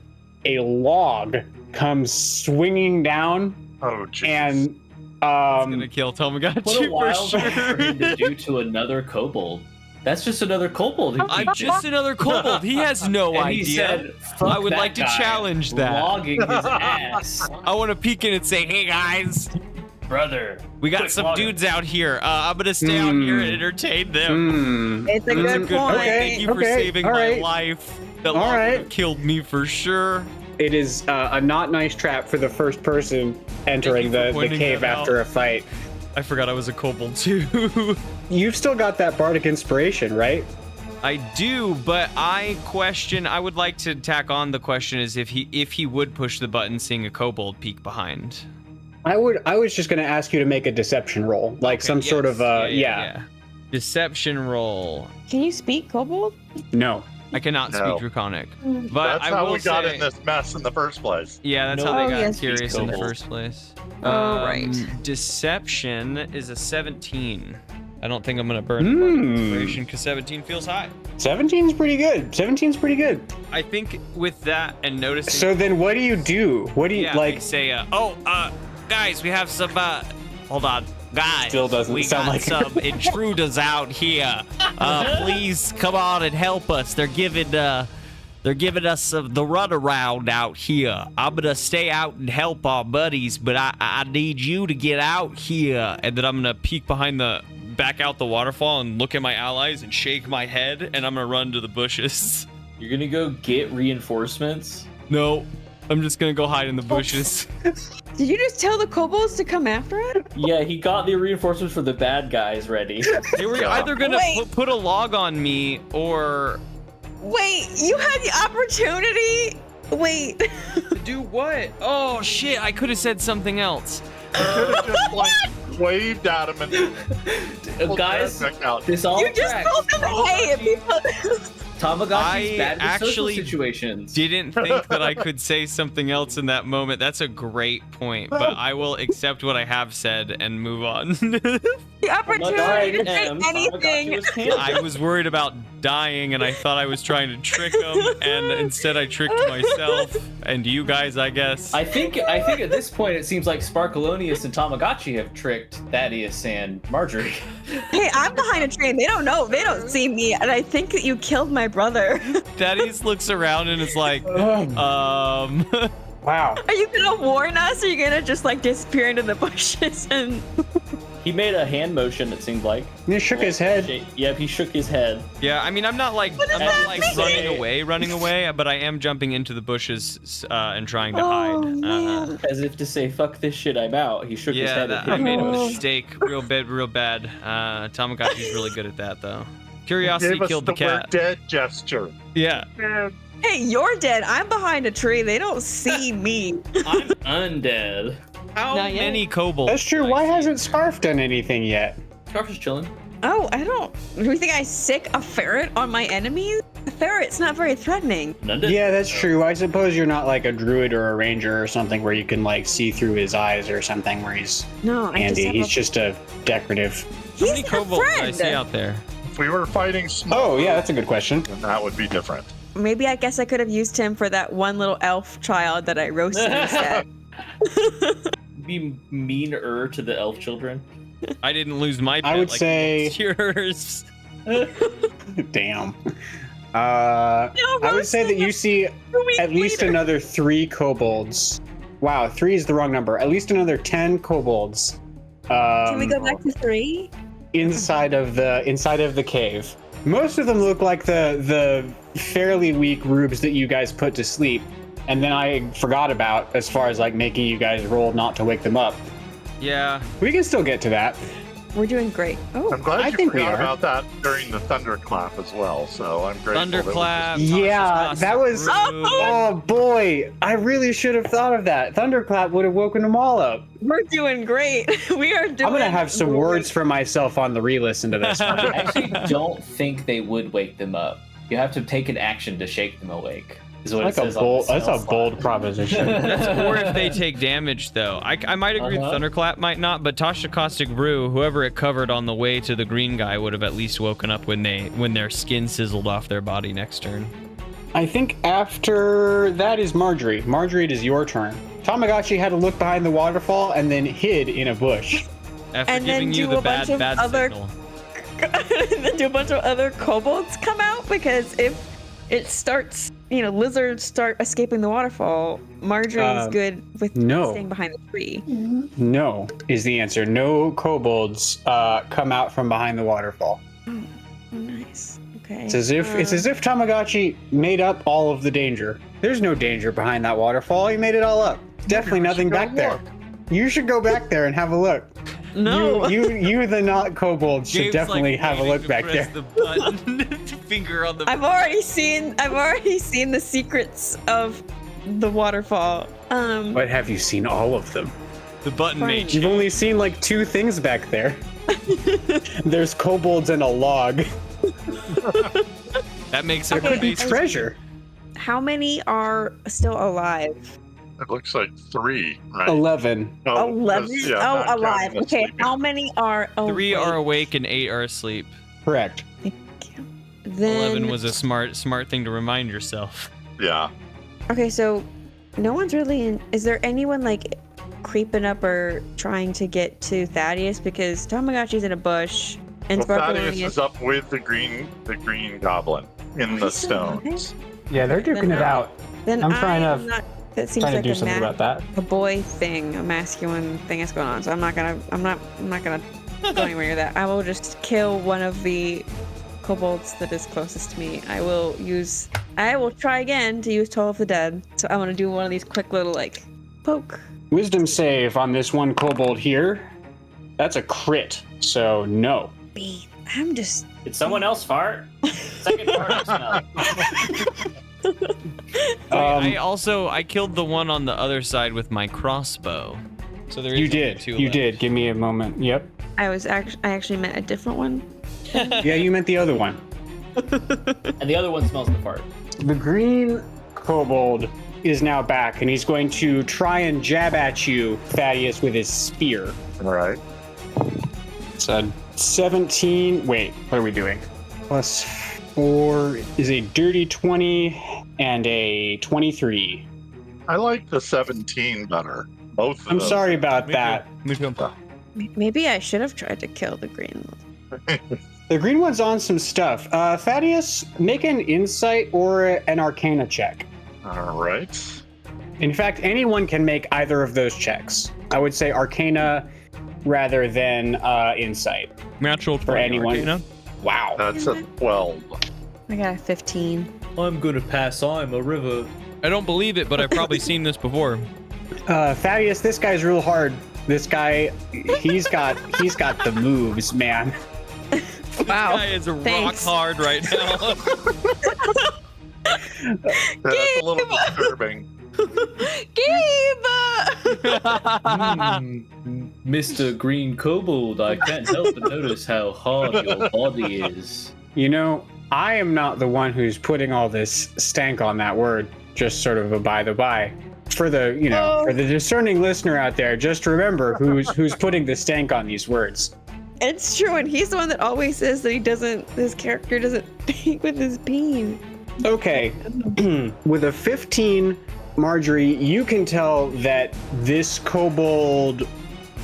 a log comes swinging down. Oh, jeez. And It's gonna kill Tamagotchi What a for wild sure. thing to do to another kobold. That's just another kobold. I'm just another kobold. He has no and idea. he said, "Fuck I would that like to guy," challenge that. logging his ass. I want to peek in and say, "Hey guys, Brother, we got quit some logging. dudes out here. I'm gonna stay out here and entertain them." It's a That's good point. Thank you for saving all my right. life. That All log would right. have killed me for sure. it is a not nice trap for the first person entering Thank you for the pointing cave that after out. a fight. I forgot I was a kobold too. You've still got that bardic inspiration, right? I do, but I would like to tack on the question is if he would push the button seeing a kobold peek behind. I was just gonna ask you to make a deception roll, like Okay, some sort of yeah. Deception roll. Can you speak kobold? No. I cannot No. speak Draconic, but That's I how will we got say, in this mess in the first place. Yeah, that's No. how they Oh, got yes, curious in the kobold. first place. Oh, right. Deception is a 17. I don't think I'm gonna burn the bardic inspiration because 17 feels high. 17's pretty good. 17's pretty good. I think with that and noticing. So then what do you do? What do you Yeah, like? they say, guys, we have some, hold on. Guys, Still doesn't we sound got like- some intruders out here. Please come on and help us. They're giving us the runaround out here. I'm gonna stay out and help our buddies, but I need you to get out here. And then I'm gonna peek back out the waterfall and look at my allies and shake my head, and I'm gonna run to the bushes. You're gonna go get reinforcements? No, I'm just gonna go hide in the bushes. Did you just tell the kobolds to come after it? Yeah, he got the reinforcements for the bad guys ready. They were either gonna Wait. put a log on me or Wait, you had the opportunity? Wait. do what? Oh shit! I could have said something else. You could have just like waved at him and pulled Guys, the back out. this all You just tracks. told them, hey, if you put this. Tamagotchi's I bad with actually social situations. Didn't think that I could say something else in that moment. That's a great point, but I will accept what I have said and move on. The opportunity to say anything. I was worried about dying and I thought I was trying to trick them, and instead I tricked myself and you guys, I guess. I think at this point it seems like Sparkleoneous and Tamagotchi have tricked Thaddeus and Margery. Hey, I'm behind a tree and they don't know. They don't see me. And I think that you killed my brother. Thaddeus looks around and is like, Wow. Are you gonna warn us? Or are you gonna just like disappear into the bushes and He made a hand motion, it seemed like. He shook his head. Yep, he shook his head. yeah, I mean, I'm not like that mean? running away, but I am jumping into the bushes and trying to Oh, hide. man. As if to say, fuck this shit, I'm out. He shook his Yeah, head that, at I him. made a Oh. mistake real bad. Tamagotchi's really good at that, though. Curiosity Gave us killed the the we're cat. dead gesture. Yeah. Hey, you're dead. I'm behind a tree. They don't see me. I'm undead. How Not yet. many kobolds? That's true. Why hasn't Scarf done anything yet? Scarf is chilling. Oh, I don't. Do you think I sick a ferret on my enemies? A ferret's not very threatening. Undead. Yeah, that's true. I suppose you're not like a druid or a ranger or something where you can like see through his eyes or something where he's No, I handy. just He's have just a decorative. How many He's a kobolds did I friend. see out there? If we were fighting small, Oh, yeah, that's a good question. then that would be different. Maybe I guess I could have used him for that one little elf child that I roasted instead. Be meaner to the elf children. I didn't lose my pet I would like say- you lost yours. Damn. I would say that you see at least another 3 kobolds. Wow, 3 is the wrong number. At least another 10 kobolds. Can we go back to 3? Inside of the cave. Most of them look like the fairly weak rubes that you guys put to sleep, and then I forgot about as far as like making you guys roll not to wake them up. Yeah. We can still get to that. We're doing great. Oh, I'm glad I you think we forgot are. about that during the thunderclap as well. So I'm grateful. that we Thunderclap. Yeah, that was- Oh boy, I really should have thought of that. Thunderclap would have woken them all up. we're doing great. We are doing I'm gonna have some great. words for myself on the re-listen to this. I actually don't think they would wake them up. You have to take an action to shake them awake. Is what That's it a says on bold. the That's spell a slot. bold proposition. That's or if they take damage, though. I might agree Uh-huh. Thunderclap might not, but Tasha Caustic Brew, whoever it covered on the way to the green guy, would have at least woken up when their skin sizzled off their body next turn. I think after that is Margery. Margery, it is your turn. Tamagotchi had to look behind the waterfall and then hid in a bush. After And then giving you do the a bunch of bad other- signal. And then do a bunch of other kobolds come out, because if it starts, lizards start escaping the waterfall, Marjorie's good with no. staying behind the tree. No is the answer. No kobolds come out from behind the waterfall. Oh, nice. Okay. Okay. It's as if Tamagotchi made up all of the danger. There's no danger behind that waterfall. He made it all up. Definitely nothing back there. You should go back there and have a look. No. You the not kobold should Gabe's, definitely have a look back press there. The button. Finger on the. I've already seen the secrets of the waterfall. But have you seen all of them? The button Fine. made. You've only seen like 2 things back there. There's kobolds and a log. That makes There it could be basic. treasure. How many are still alive? It looks like 3, right? 11. Oh, 11? because, yeah, not counting alive. the Okay, sleeping. how many are awake? 3 are awake and 8 are asleep. Correct. Then 11 was a smart thing to remind yourself. Yeah. okay, so no one's really in. Is there anyone like creeping up or trying to get to Thaddeus? Because Tamagotchi's in a bush and Well, Thaddeus Sparkleoneous. is up with the green goblin in the He's still alive? stones. Yeah, they're duking Then it out. Then I'm trying I'm to- not. That seems Trying to like do something about that. a boy thing, a masculine thing that's going on. So I'm not gonna go anywhere near that. I will just kill one of the kobolds that is closest to me. I will try again to use Toll of the Dead. So I want to do one of these quick little like poke. Wisdom save on this one kobold here. That's a crit, so no. Bean. I'm just. Did someone else fart? Second fart smell. I killed the one on the other side with my crossbow. So there is You only did. 2 You left. did. Give me a moment. Yep. I actually meant a different one. Yeah, you meant the other one. And the other one smells the fart. The green kobold is now back, and he's going to try and jab at you, Thaddeus, with his spear. All right. It's a 17. Wait, what are we doing? Plus 4 is a dirty 20 and a 23. I like the 17 better. Both of I'm those. sorry about Me that. too. Me too. Maybe I should have tried to kill the green one. The green one's on some stuff. Thaddeus, make an insight or an arcana check. All right. In fact, anyone can make either of those checks. I would say arcana rather than insight. Natural For 20 anyone. Arcana. Wow. That's a 12. I got a 15. I'm gonna pass. I'm a river. I don't believe it, but I've probably seen this before. Thaddeus, this guy's real hard. This guy, he's got the moves, man. Wow. This guy is rock Thanks. hard right now. That's a little disturbing. Gabe! Mr. Green Kobold, I can't help but notice how hard your body is. You know, I am not the one who's putting all this stank on that word. Just sort of a by the by. For the, for the discerning listener out there, just remember who's putting the stank on these words. It's true, and he's the one that always says that his character doesn't think with his bean. Okay, with a 15, Margery, you can tell that this kobold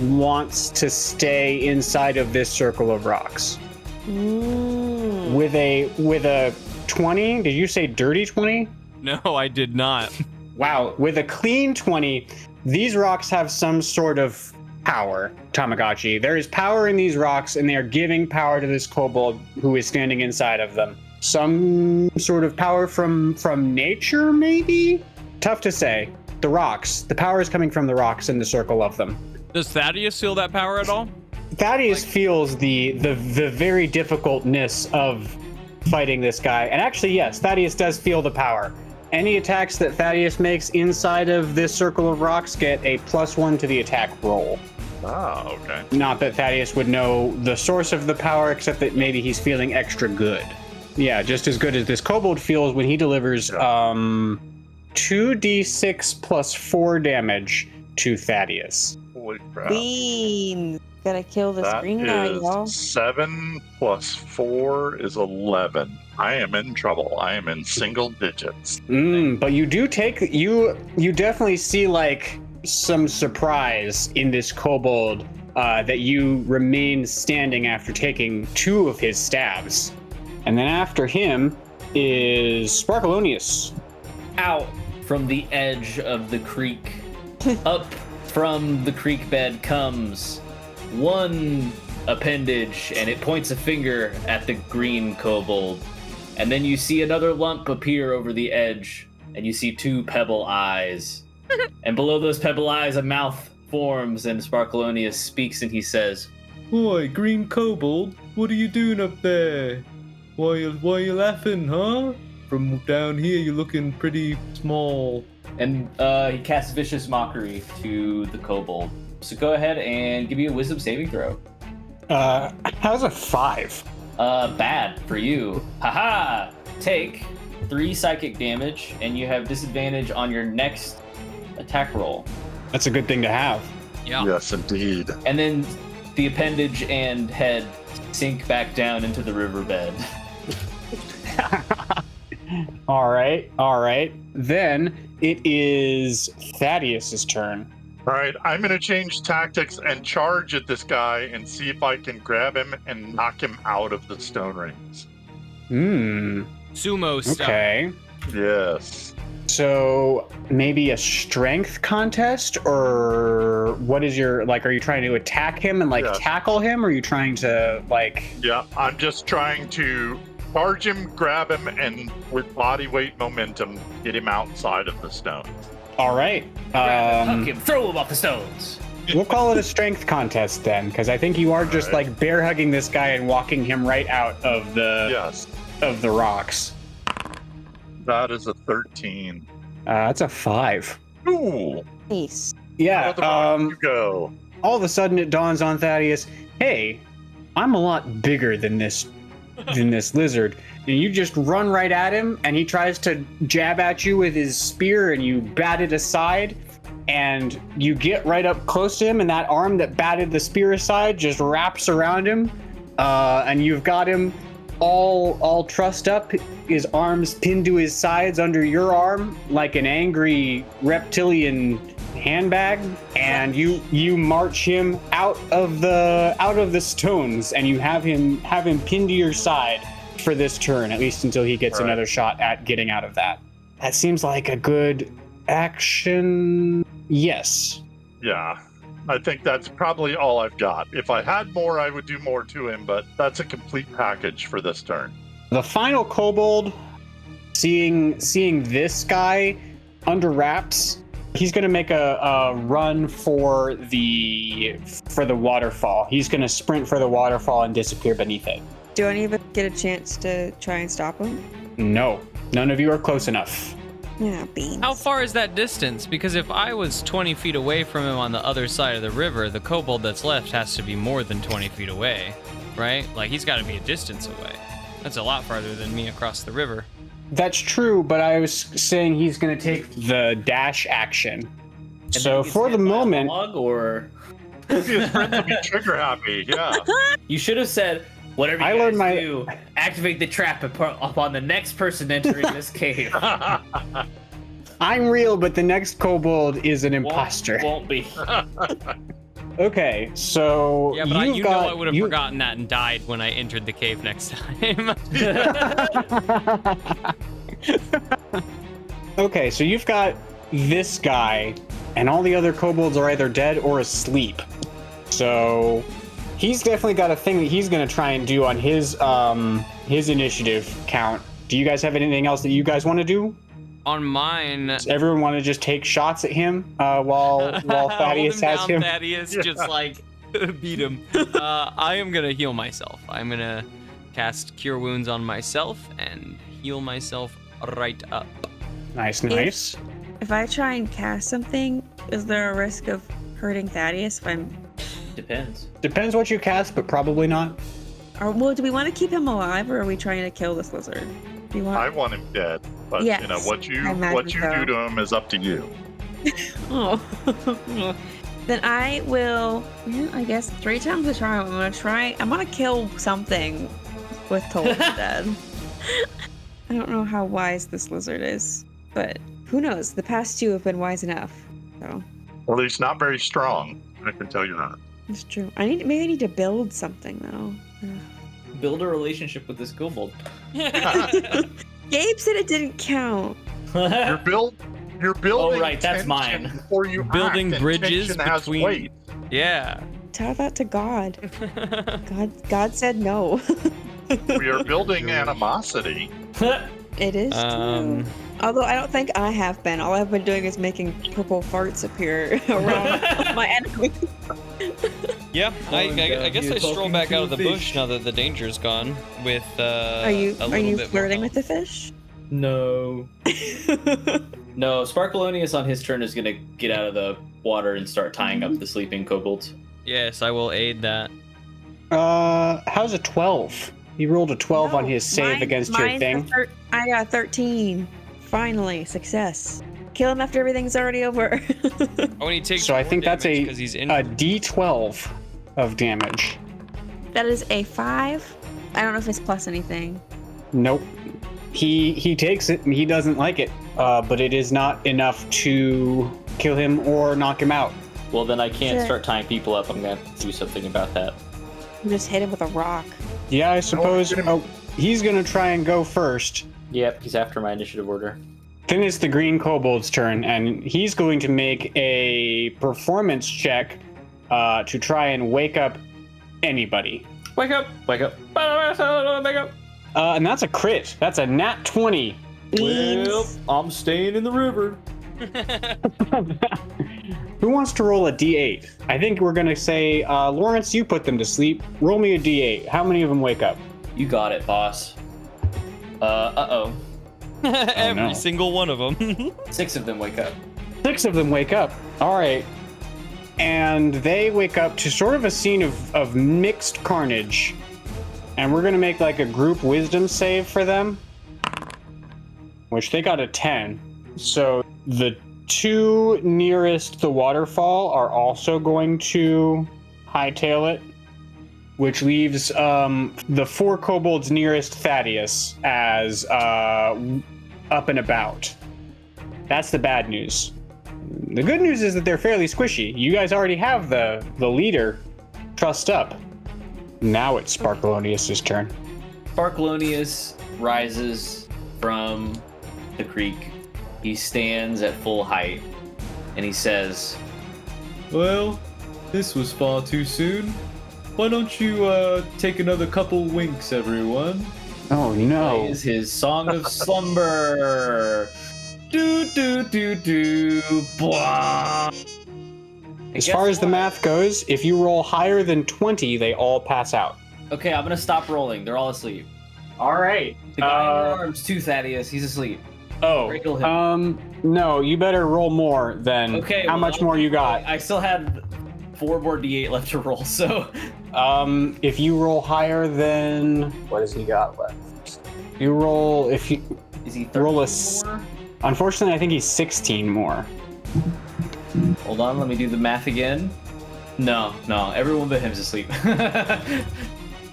wants to stay inside of this circle of rocks. Mm. With a 20, did you say dirty 20? No, I did not. Wow, with a clean 20, these rocks have some sort of power, Tamagotchi. There is power in these rocks, and they are giving power to this kobold who is standing inside of them. Some sort of power from nature, maybe? Tough to say. The rocks. The power is coming from the rocks in the circle of them. Does Thaddeus feel that power at all? Thaddeus feels the very difficultness of fighting this guy. And actually, yes, Thaddeus does feel the power. Any attacks that Thaddeus makes inside of this circle of rocks get a +1 to the attack roll. Oh, okay. Not that Thaddeus would know the source of the power, except that maybe he's feeling extra good. Yeah, just as good as this kobold feels when he delivers 2d6 plus 4 damage to Thaddeus. Holy crap. Beans. Gotta kill this That green guy, y'all. is 7 plus 4 is 11. I am in trouble. I am in single digits. But you do take you definitely see like some surprise in this kobold that you remain standing after taking 2 of his stabs. And then after him is Sparkleoneous. Out from the edge of the creek, up from the creek bed comes one appendage, and it points a finger at the green kobold. And then you see another lump appear over the edge, and you see 2 pebble eyes. And below those pebble eyes, a mouth forms, and Sparkleoneous speaks, and he says, "Oi, green kobold, what are you doing up there? Why you laughing, huh? From down here, you're looking pretty small." And he casts Vicious Mockery to the kobold. So go ahead and give me a Wisdom saving throw. How's a 5? Bad for you. Haha! Take 3 psychic damage, and you have disadvantage on your next attack roll. That's a good thing to have. Yeah. Yes, indeed. And then the appendage and head sink back down into the riverbed. All right. Then it is Thaddeus's turn. All right, I'm going to change tactics and charge at this guy and see if I can grab him and knock him out of the stone rings. Sumo style. Okay. Yes. So maybe a strength contest, or what is your, like, are you trying to attack him and, like, Yeah. tackle him, or are you trying to, like... Yeah, I'm just trying to charge him, grab him, and with body weight momentum, get him outside of the stone. All right. Huck him, throw him off the stones. We'll call it a strength contest then, because I think you are just, Alright. like, bear hugging this guy and walking him right out of the Yes, of the rocks. that is a 13. That's a 5. Ooh, Nice. Yeah. how the rock you go. All of a sudden it dawns on Thaddeus, hey, I'm a lot bigger than this lizard. And you just run right at him, and he tries to jab at you with his spear, and you bat it aside, and you get right up close to him, and that arm that batted the spear aside just wraps around him, and you've got him all trussed up, his arms pinned to his sides under your arm like an angry reptilian handbag, and you march him out of the stones, and you have him pinned to your side for this turn, at least until he gets Right. another shot at getting out of that. That seems like a good action. Yes. Yeah, I think that's probably all I've got. If I had more, I would do more to him, but that's a complete package for this turn. The final kobold, seeing this guy under wraps, he's gonna make a run for the waterfall. He's gonna sprint for the waterfall and disappear beneath it. Do any of us get a chance to try and stop him? No, none of you are close enough. Yeah, beans. How far is that distance? Because if I was 20 feet away from him on the other side of the river, the kobold that's left has to be more than 20 feet away, right? Like, he's got to be a distance away. That's a lot farther than me across the river. That's true, but I was saying he's gonna take the dash action. So for the moment, Or His friends will be trigger happy, yeah. you should have said, whatever you I guys learned my- do, activate the trap upon the next person entering this cave. I'm real, but the next kobold is an imposter. Won't be. Okay, so Yeah, but you've got, I would have forgotten that and died when I entered the cave next time. Okay, so you've got this guy, and all the other kobolds are either dead or asleep. So he's definitely got a thing that he's going to try and do on his initiative count. Do you guys have anything else that you guys want to do? On mine, Does everyone want to just take shots at him while Thaddeus has him? Thaddeus, just like beat him. I am gonna heal myself. I'm gonna cast Cure Wounds on myself and heal myself right up. Nice. If I try and cast something, is there a risk of hurting Thaddeus if I'm... Depends. Depends what you cast, but probably not. Or, well, do we want to keep him alive, or are we trying to kill this lizard? Do you want... I want him dead, but Yes, you know what you I imagine so. do to him is up to you. Oh. Then I will, I guess 3 times the charm. I'm gonna kill something with Toll's dead. I don't know how wise this lizard is, but who knows? The past 2 have been wise enough. So Well, he's not very strong. I can tell you that. it's true. Maybe I need to build something though. Build a relationship with this kobold. Gabe said it didn't count. You're building. Oh, right, that's tension mine. Before you Building act, and bridges tension has between- weight. Yeah. Tell that to God. God said no. We are building animosity. It is Um, true. Although I don't think I have been. All I've been doing is making purple farts appear around my enemies. Yeah, I down guess here I stroll talking back to out of the a bush fish. now that the danger's gone. With Are you a little bit flirting more with the fish? No. No, Sparkleoneous on his turn is gonna get out of the water and start tying up the sleeping kobolds. Yes, I will aid that. How's a 12? He rolled a 12 on No, his save mine- against your mine's thing. I got 13. Finally, success. Kill him after everything's already over. Oh, and he takes So I more think that's damage a 'cause he's in. D12 of damage. That is a 5. I don't know if it's plus anything. Nope. He takes it and he doesn't like it, but it is not enough to kill him or knock him out. Well, then I can't Shit. start tying people up. I'm gonna have to do something about that. You just hit him with a rock. Yeah, I suppose. Oh, he's gonna try and go first. Yep, he's after my initiative order. Then it's the green kobold's turn, and he's going to make a performance check to try and wake up anybody. Wake up! Wake up! Wake up! And that's a crit. That's a nat 20. Well, I'm staying in the river. Who wants to roll a d8? I think we're gonna say, Lawrence, you put them to sleep. Roll me a d8. How many of them wake up? You got it, boss. Uh-oh. Every no. single one of them. 6 of them wake up. 6 of them wake up. All right. And they wake up to sort of a scene of mixed carnage. And we're gonna make like a group wisdom save for them, which they got a 10. So the 2 nearest the waterfall are also going to hightail it, which leaves the 4 kobolds nearest Thaddeus as up and about. That's the bad news. The good news is that they're fairly squishy. You guys already have the leader trussed up. Now it's Sparkleoneous' turn. Sparkleoneous rises from the creek. He stands at full height, and he says, "Well, this was far too soon. Why don't you take another couple winks, everyone?" Oh no. Plays his Song of Slumber. Do do do do. Blah. As far as the math goes, if you roll higher than 20, they all pass out. Okay, I'm gonna stop rolling. They're all asleep. All right. The guy in your arms, too, Thaddeus. He's asleep. Wrinkle him. No, you better roll more than Okay. how well, much more you got. I still had 4 more d8 left to roll, so If you roll higher than what has he got left? You roll if you is he roll 13 more? Unfortunately, I think he's 16 more. Hold on, let me do the math again. No, everyone but him's asleep.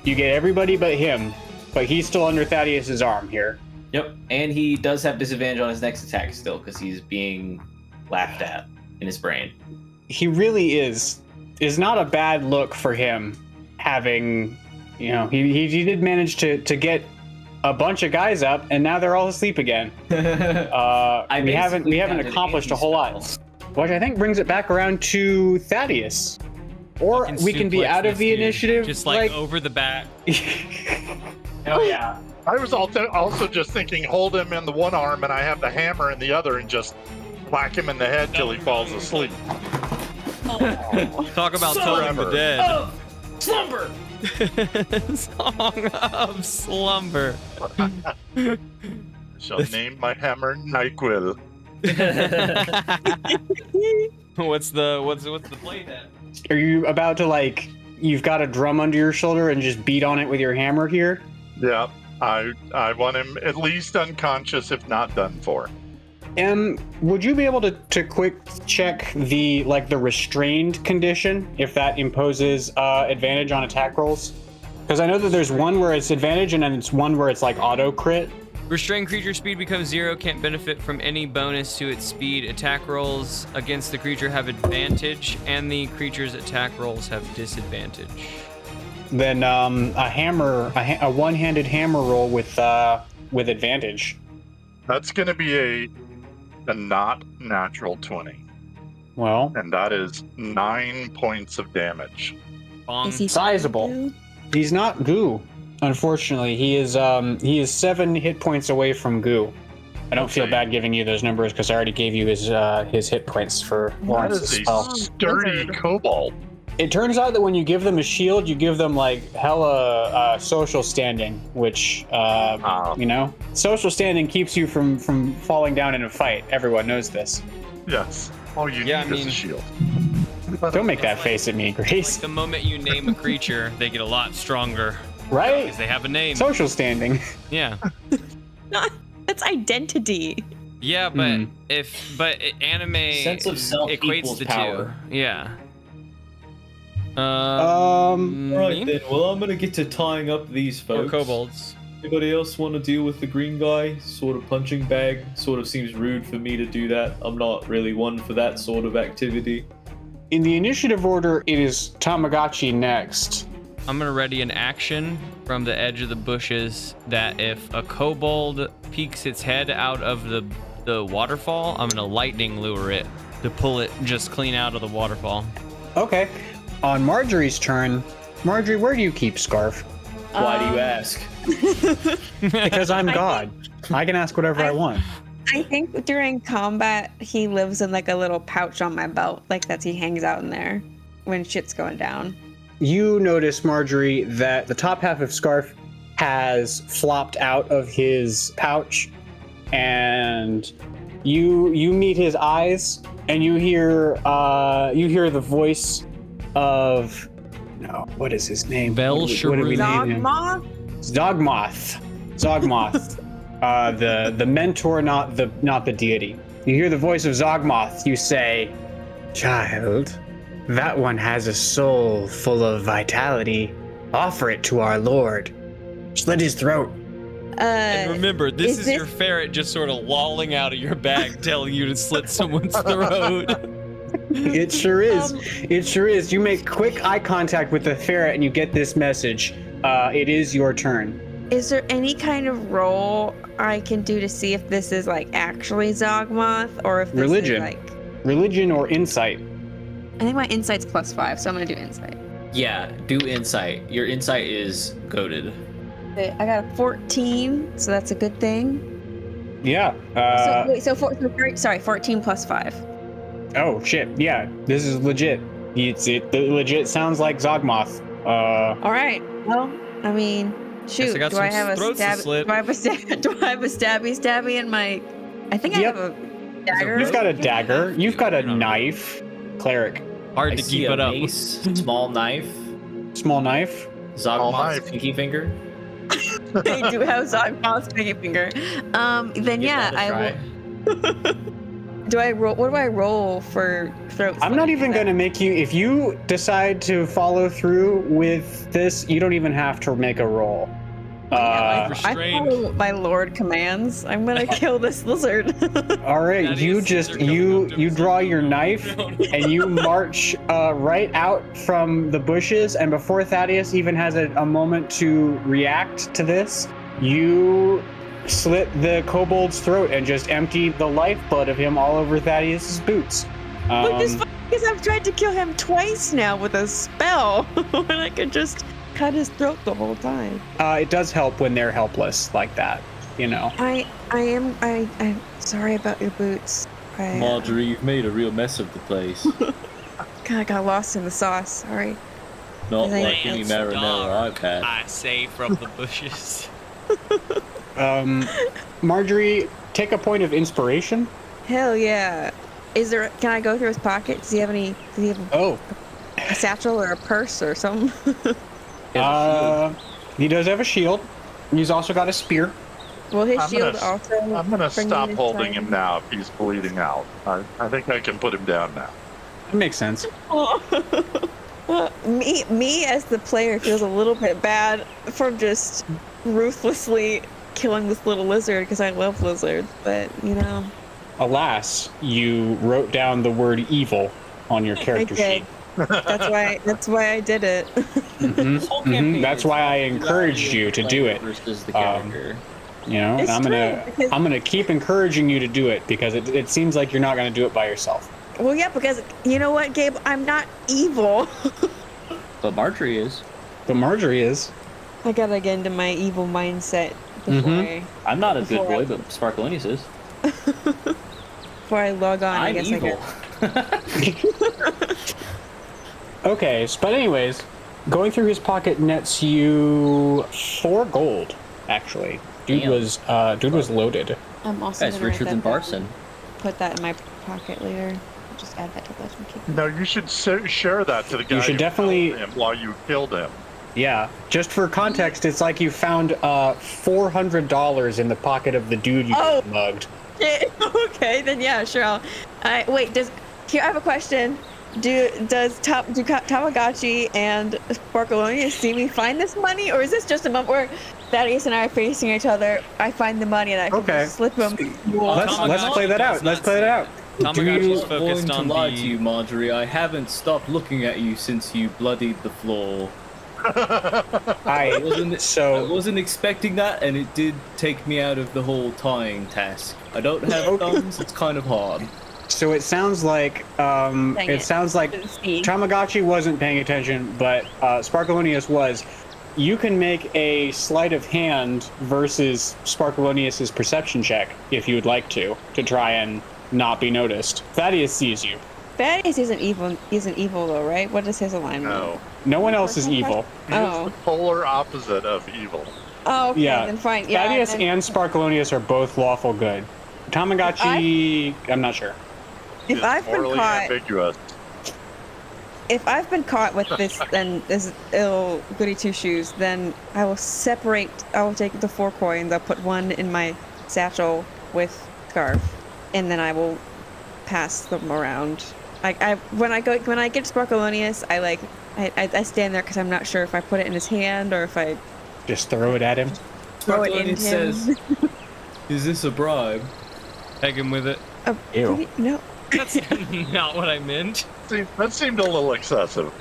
You get everybody but him, but he's still under Thaddeus' arm here. Yep, and he does have disadvantage on his next attack still because he's being laughed at in his brain. He really is not a bad look for him having, you know, he did manage to get a bunch of guys up and now they're all asleep again. We haven't counted accomplished a whole lot, which I think brings it back around to Thaddeus. Or Fucking we can be suplex out of this the dude. initiative Just like over the back. Hell yeah. I was also just thinking, hold him in the one arm, and I have the hammer in the other, and just whack him in the head till he falls asleep. Talk about telling the dead. Slumber! Song of Slumber. Shall name my hammer NyQuil. What's the play then? Are you about to like you've got a drum under your shoulder and just beat on it with your hammer here? Yeah, I want him at least unconscious, if not done for. Would you be able to quick check the restrained condition if that imposes advantage on attack rolls? Because I know that there's one where it's advantage and then it's one where it's like auto crit. Restrained creature speed becomes 0, can't benefit from any bonus to its speed. Attack rolls against the creature have advantage, and the creature's attack rolls have disadvantage. Then a one-handed hammer roll with advantage. That's going to be a not natural 20, Well, and that is 9 points of damage. Bong. Is he Sizable. goo? he's not goo. Unfortunately, he is 7 hit points away from goo. I don't feel Okay. bad giving you those numbers because I already gave you his hit points for That Lawrence's is a spell. sturdy kobold. It turns out that when you give them a shield, you give them like hella social standing, which you know, social standing keeps you from falling down in a fight. Everyone knows this. Yes. All you Yeah, need I is mean- a shield. Don't make that face at me, Grace. Like the moment you name a creature, they get a lot stronger Right? because they have a name. Social standing. Yeah. That's identity. Yeah, but Hmm. anime Sense of self equates equals the power. two. Yeah. Right Me? then, well, I'm gonna get to tying up these Or folks. kobolds. Anybody else want to deal with the green guy? Sort of punching bag. Sort of seems rude for me to do that. I'm not really one for that sort of activity. In the initiative order, it is Tamagotchi next. I'm gonna ready an action from the edge of the bushes that if a kobold peeks its head out of the waterfall, I'm gonna lightning lure it to pull it just clean out of the waterfall. Okay. On Marjorie's turn, Margery, where do you keep Scarf? Why do you ask? Because I'm God. I can ask whatever I want. I think during combat he lives in like a little pouch on my belt, like he hangs out in there when shit's going down. You notice, Margery, that the top half of Scarf has flopped out of his pouch, and you meet his eyes, and you hear the voice of what is his name? What do we name him? Dogma? Zogmoth. The mentor, not the deity. You hear the voice of Zogmoth. You say, "Child, that one has a soul full of vitality. Offer it to our lord. Slit his throat." And remember, this is is your this- ferret just sort of lolling out of your bag telling you to slit someone's throat. It sure is. Um, It sure is. You make quick eye contact with the ferret and you get this message. It is your turn. Is there any kind of roll I can do to see if this is like actually Zogmoth or if this Religion. is like? Religion or insight? I think my insight's +5, so I'm gonna do insight. Yeah, do insight. Your insight is goaded. Okay, I got a 14, so that's a good thing. Yeah. Sorry, 14 +5. Oh shit. Yeah. This is legit. It legit sounds like Zogmoth. All right. Well, I mean, shoot. I got Do I some have a throats to stab? slit. Do I have a stabby in my? I think I Yep. have a dagger. You've got a dagger. You've got a knife. Cleric. Hard I to see keep a it up. mace, small knife, Small knife. Zogmoth's knife. pinky finger. I do have Zogmoth's pinky finger. Then Give yeah, that a try. will. Do I roll? What do I roll for throat? I'm not slit? even going to make you. If you decide to follow through with this, you don't even have to make a roll. I Restrained. follow my lord commands. I'm gonna kill this lizard. All right, Thaddeus, you Caesar just coming you up to you him. draw your knife No, no. and you march right out from the bushes. And before Thaddeus even has a moment to react to this, you slit the kobold's throat and just empty the lifeblood of him all over Thaddeus's boots. Which is funny because I've tried to kill him twice now with a spell, when I could just cut his throat the whole time. It does help when they're helpless like that, you know. I'm sorry about your boots. Margery, you've made a real mess of the place. God, I got lost in the sauce. Sorry. Not Thank like any Lance marinara Dog, I've had. I say from the bushes. Margery, take a point of inspiration. Hell yeah. Can I go through his pocket? Does he have Oh, a satchel or a purse or something? he does have a shield. He's also got a spear. Will his I'm shield gonna- also? I'm gonna bring stop me holding inside? him now if he's bleeding out. I think I can put him down now. That makes sense. Me as the player feels a little bit bad from just ruthlessly killing this little lizard because I love lizards, but you know. Alas, you wrote down the word evil on your character did. sheet. That's why I did it. Mhm, This whole mhm. campaign That's is why I about encouraged you to do it. versus the Um, character. You know, and It's I'm true, gonna because- I'm gonna keep encouraging you to do it because it seems like you're not gonna do it by yourself. Well, yeah, because you know what, Gabe? I'm not evil. But Margery is. But Margery is. I gotta get into my evil mindset before I'm not a good Before I- boy, but Sparkleoneous is. before I log on. I I'm guess evil. Okay, but anyways, going through his pocket nets you 4 gold. Actually, dude Damn. was loaded. I'm also Guys, gonna write richer than that down. Barson. Put that in my pocket later. Just add that to Legend Keep. No, you should share that to the guy. should who definitely- killed him while you killed him. Yeah, just for context, it's like you found $400 in the pocket of the dude you Oh. mugged. Okay, then yeah, sure. Wait, here I have a question. Do Tamagotchi and Sparkleoneous see me find this money, or is this just a moment where Thaddeus and I are facing each other? I find the money and I can Okay. just slip them. Let's play that out. Let's play that out. Tamagotchi's I'm going focused to on lie the... to you, Margery. I haven't stopped looking at you since you bloodied the floor. I wasn't expecting that, and it did take me out of the whole tying task. I don't have thumbs. It's kind of hard. So it sounds like Tamagotchi wasn't paying attention, but Sparkleoneous was. You can make a sleight of hand versus Sparkleoneous' perception check if you would like to try and not be noticed. Thaddeus sees you. Thaddeus isn't evil though, right? What is his alignment? No. No one else is evil. He's the polar opposite of evil. Oh, okay, Yeah, then fine. Yeah, Thaddeus then- and Sparkleoneous are both lawful good. Tamagotchi, I'm not sure. if He's I've been morally caught, ambiguous. if I've been caught with this ill goody two shoes, then I will separate. I will take the 4 coins. I'll put one in my satchel with scarf, and then I will pass them around. When I get Sparkleoneous, I stand there because I'm not sure if I put it in his hand or if I Just throw it at him. throw it in him. says, "Is this a bribe?" Peg him with it. Ew. No. That's not what I meant. That seemed a little excessive.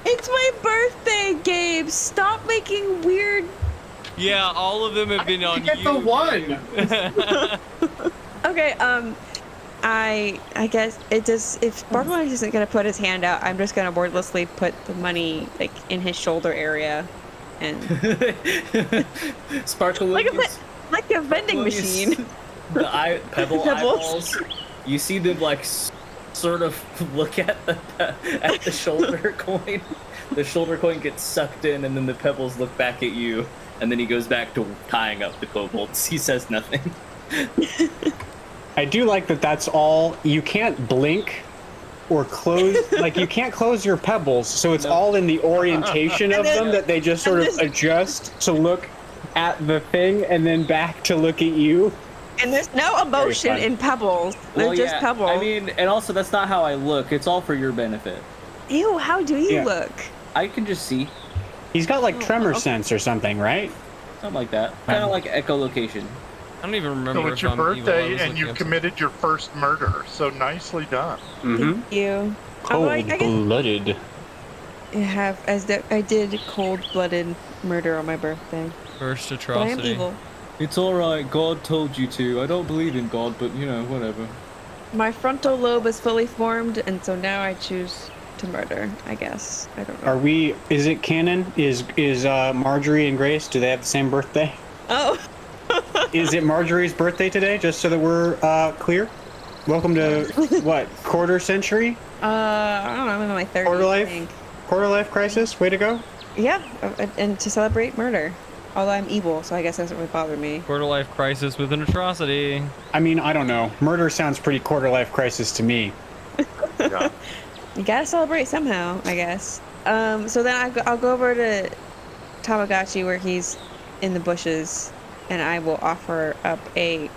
It's my birthday, Gabe. Stop making weird. Yeah, all of them have been on you. the one. Okay, I guess it does. If Sparkleoneous isn't gonna put his hand out, I'm just gonna wordlessly put the money like in his shoulder area, and Sparkleoneous. like a vending machine. The pebble Pebbles. eyeballs. You see them like sort of look at the shoulder coin. The shoulder coin gets sucked in, and then the pebbles look back at you, and then he goes back to tying up the kobolds. He says nothing. I do like that that's all. You can't blink or close, like you can't close your pebbles, so it's all in the orientation of them that they just sort of adjust to look at the thing and then back to look at you. And there's no emotion fun. in pebbles. They're just pebbles. I mean, and also that's not how I look. It's all for your benefit. Ew, how do you Yeah. look? I can just see He's got like tremor sense or something, right? something like that. Kind of like echolocation. I don't even remember So if it's your I'm evil. I birthday was and looking you at committed your first murder. So nicely done. Mm-hmm. Thank you. Although I guess Cold-blooded. I did cold-blooded murder on my birthday. first But I am atrocity. evil. It's alright, God told you to. I don't believe in God, but you know, whatever. My frontal lobe is fully formed, and so now I choose to murder. I guess I don't know. Are we? Is it canon? Is Margery and Grace? Do they have the same birthday? Oh. Is it Margery's birthday today? Just so that we're clear. Welcome to what? Quarter century? I don't know. I'm in my 30s. Quarter I life? think. Quarter life crisis? Way to go. Yeah, and to celebrate murder. Although I'm evil, so I guess that doesn't really bother me. Quarter life crisis with an atrocity. I mean, I don't know. Murder sounds pretty quarter life crisis to me. Yeah. You gotta celebrate somehow, I guess. So then I'll go over to Tamagotchi where he's in the bushes, and I will offer up a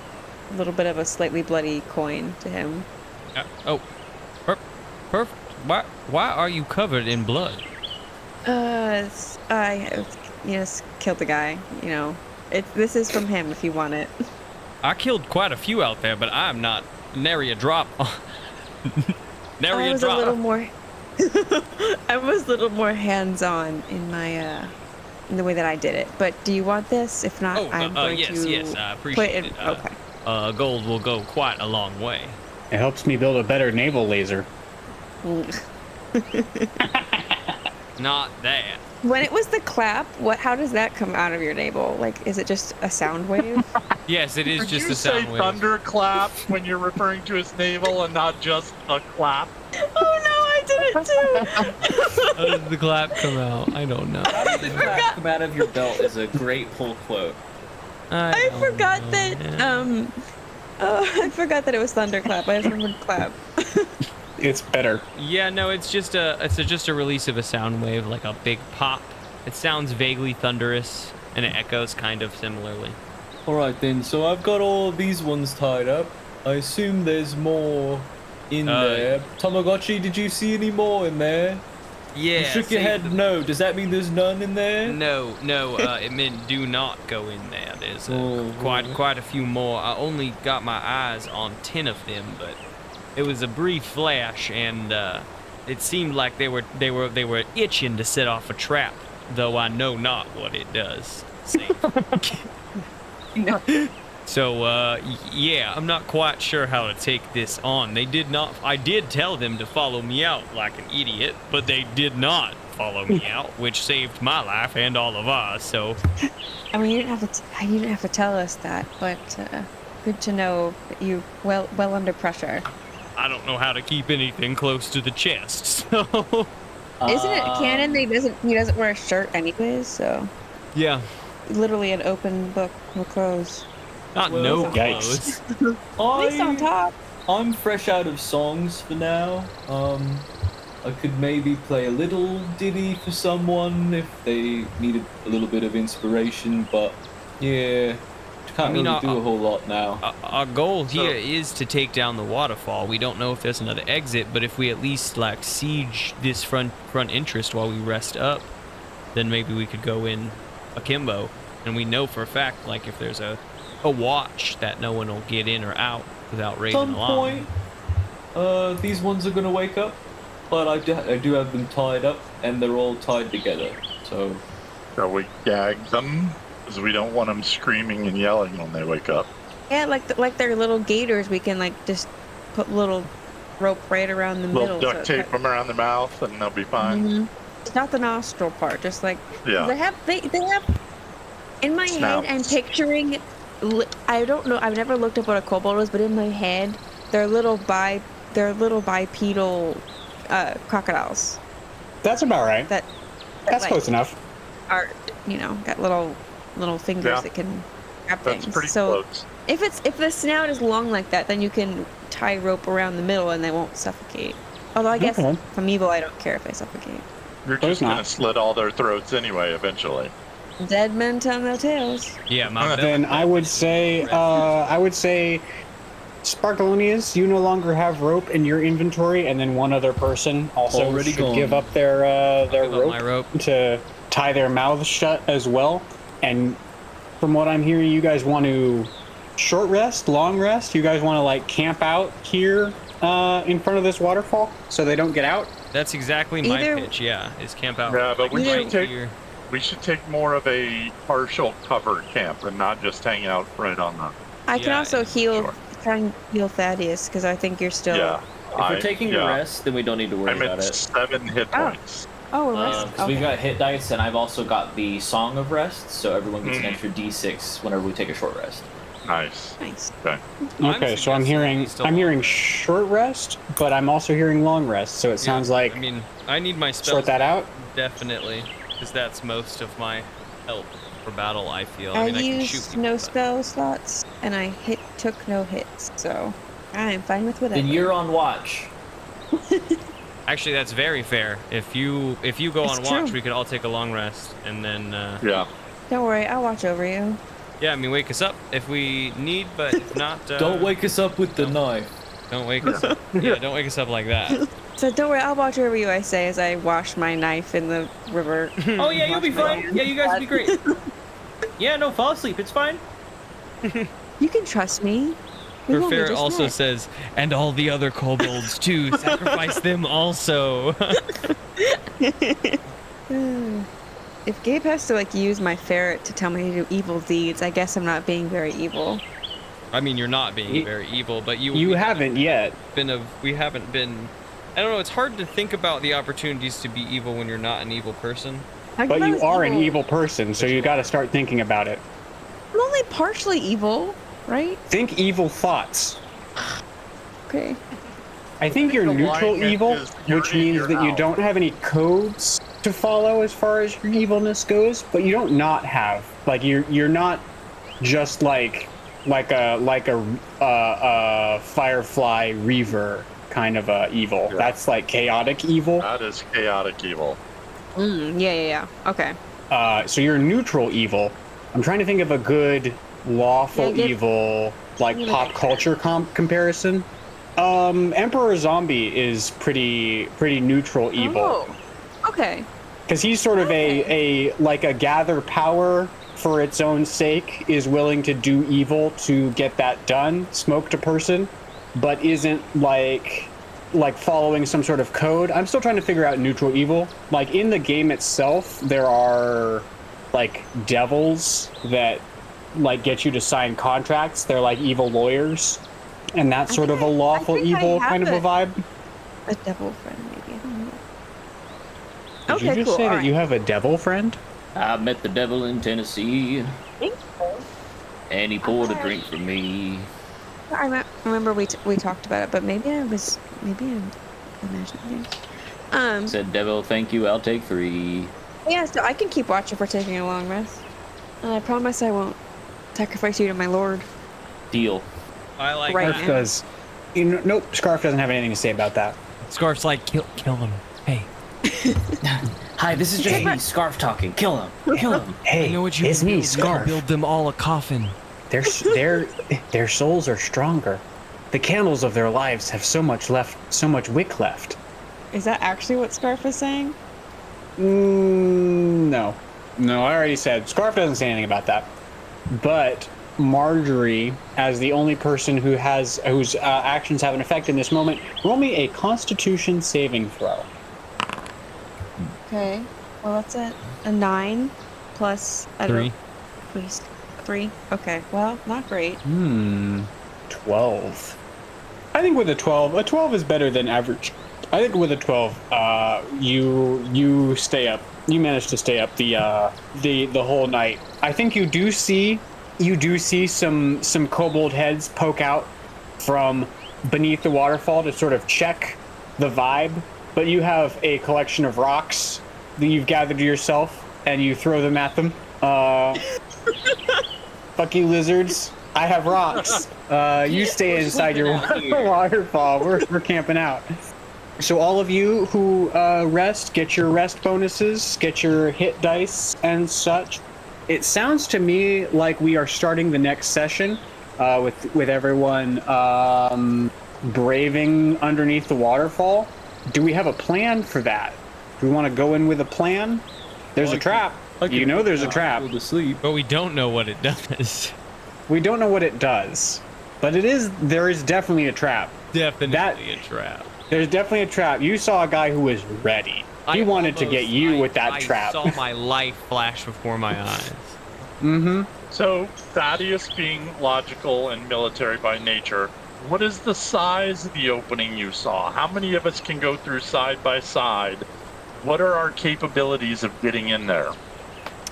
little bit of a slightly bloody coin to him. Oh, perfect. Why are you covered in blood? I killed the guy. You know, this is from him if you want it. I killed quite a few out there, but I'm not nary a drop. Nary I a was drop. a little more. I was a little more hands-on in my in the way that I did it. But do you want this? If not, I'm going to yes, I put appreciate it. it. Okay. Gold will go quite a long way. It helps me build a better naval laser. Not that. When it was the clap, how does that come out of your navel? Like, is it just a sound wave? Yes, it is Did just you a sound say wave. thunderclap when you're referring to his navel and not just a clap? Oh no, I did it too. How does the clap come out? I don't know. How does the clap come out of your belt is a great pull quote. I don't forgot know, that. man. I forgot that it was thunderclap. I just remembered clap. It's better. Yeah, no, it's just a release of a sound wave, like a big pop. It sounds vaguely thunderous, and it echoes kind of similarly. Alright then, so I've got all of these ones tied up. I assume there's more in there. Tamagotchi, did you see any more in there? Yeah. You shook your head no. Does that mean there's none in there? No, it meant do not go in there. There's Oh, quite a few more. I only got my eyes on 10 of them, but it was a brief flash, and it seemed like they were itching to set off a trap, though I know not what it does. See? No. So, yeah, I'm not quite sure how to take this on. I did tell them to follow me out like an idiot, but they did not follow me out, which saved my life and all of ours, so. I mean, you didn't have to tell us that, but good to know that you well under pressure. I don't know how to keep anything close to the chest, so. Isn't it canon? He doesn't wear a shirt anyways, so Yeah. literally an open book, no clothes. Not Well, no yikes. clothes. At least on top. I'm fresh out of songs for now. I could maybe play a little ditty for someone if they needed a little bit of inspiration, but yeah, can't really do a whole lot now. Our goal here is to take down the waterfall. We don't know if there's another exit, but if we at least like siege this front interest while we rest up, then maybe we could go in akimbo. And we know for a fact, like if there's a watch that no one will get in or out without raising At some alarm. point, these ones are gonna wake up, but I do have them tied up, and they're all tied together. So, Shall we gag them? Because we don't want them screaming and yelling when they wake up. Yeah, like they're little gators. We can like just put little rope right around the We'll middle. duct tape them around their mouth and they'll be fine. Mhm. It's not the nostril part, just like Yeah. they have. In my head, I'm Snouts. picturing. I don't know. I've never looked up what a kobold is, but in my head, they're little bipedal crocodiles That's about right. that That's like, close enough. are got little fingers Yeah. that can grab That's things. pretty So close. if the snout is long like that, then you can tie rope around the middle and they won't suffocate. Although I guess Okay. if I'm evil, I don't care if they suffocate. You're There's just going to not. slit all their throats anyway, eventually. Dead men tell no tales. Yeah, my Then I would say, Sparkleoneous, you no longer have rope in your inventory, and then one other person also Already should gone. give up their give up rope, my rope. to tie their mouths shut as well. And from what I'm hearing, you guys want to short rest, long rest. You guys want to like camp out here in front of this waterfall so they don't get out. That's exactly my Either- pitch, yeah, is camp out Yeah, but we right should take here. we should take more of a partial covered camp and not just hang out right on the. I can Yeah, also sure. try and heal Thaddeus because I think you're still. Yeah. If we're taking a rest, then we don't need to worry I'm about at it. 7 hit Oh. points. Oh, a rest. Because we've got hit dice, and I've also got the Song of Rest, so everyone gets an extra D6 whenever we take a short rest. Nice. Nice. Okay. Okay, so I'm hearing short rest, but I'm also hearing long rest. So it sounds like I mean, I need my spells sort that out. definitely, because that's most of my help for battle. I feel. I I mean, I can shoot used people, no but- spell slots and I took no hits, so I'm fine with whatever. Then you're on watch. Actually, that's very fair. If you go It's on watch, true. we could all take a long rest, and then Yeah. Don't worry, I'll watch over you. yeah, I mean, wake us up if we need, but if not, Don't wake us up with the knife. Don't wake us up. Yeah, don't wake us up like that. So don't worry, I'll watch over you. I say as I wash my knife in the river. Oh yeah, you'll be fine. Yeah, you guys will be great. Yeah, no, fall asleep. It's fine. You can trust me. We Her only ferret just also met. says, and all the other kobolds too. Sacrifice them also. If Gabe has to like use my ferret to tell me to do evil deeds, I guess I'm not being very evil. I mean, you're not being very evil, but You we haven't yet. we haven't been. I don't know. It's hard to think about the opportunities to be evil when you're not an evil person. but you are an evil person, so you got to start thinking about it. I'm only partially evil, right? Think evil thoughts. Okay. I think you're the neutral alignment evil, is which you're in, means you're that you out. don't have any codes to follow as far as your evilness goes, but you don't not have. Like you're not just like a Firefly Reaver kind of evil. Yeah. That's like chaotic evil. That is chaotic evil. Yeah. Okay. So you're neutral evil. I'm trying to think of a good lawful evil, like give me pop that. culture comparison. Emperor Zombie is pretty neutral evil. Oh. Okay. Because he's sort of a gather power for its own sake, is willing to do evil to get that done, smoked a person, but isn't like following some sort of code. I'm still trying to figure out neutral evil. Like in the game itself, there are like devils that like get you to sign contracts. They're like evil lawyers, and that's sort of a lawful evil kind of a vibe. A devil friend, maybe. I don't know. Did you just say that you have a devil friend? I met the devil in Tennessee, Thank you. and he poured a drink for me. I remember we talked about it, but maybe I'm imagining things. Said, devil, thank you, I'll take 3. Yeah, so I can keep watch if we're taking a long rest. And I promise I won't sacrifice you to my lord. Deal. I like Right. that. Scarf does. Nope, Scarf doesn't have anything to say about that. Scarf's like, kill him. Hey, Hi, this is just me, Scarf talking. Kill him. Kill him. Hey, I know what you it's can me, build. You can Scarf. build them all a coffin. Their souls are stronger. The candles of their lives have so much wick left. Is that actually what Scarf is saying? No, I already said Scarf doesn't say anything about that. But Margery, as the only person whose actions have an effect in this moment, roll me a Constitution saving throw. Okay. Well, that's a 9 plus I don't 3. know, please 3. Okay. Well, not great. 12. I think with a 12 is better than average. I think with a 12, you stay up. You manage to stay up the whole night. I think you do see some kobold heads poke out from beneath the waterfall to sort of check the vibe, but you have a collection of rocks that you've gathered to yourself and you throw them at them. Fuck you, lizards. I have rocks. You stay inside your waterfall. We're camping out. So all of you who rest, get your rest bonuses, get your hit dice and such. It sounds to me like we are starting the next session with everyone braving underneath the waterfall. Do we have a plan for that? Do we want to go in with a plan? There's a trap. You know there's a trap. Go to sleep. But we don't know what it does. We don't know what it does, but there is definitely a trap. Definitely a trap. There's definitely a trap. You saw a guy who was ready. He wanted to get you with that trap. I saw my life flash before my eyes. Mm-hmm. So, Thaddeus being logical and military by nature, what is the size of the opening you saw? How many of us can go through side by side? What are our capabilities of getting in there?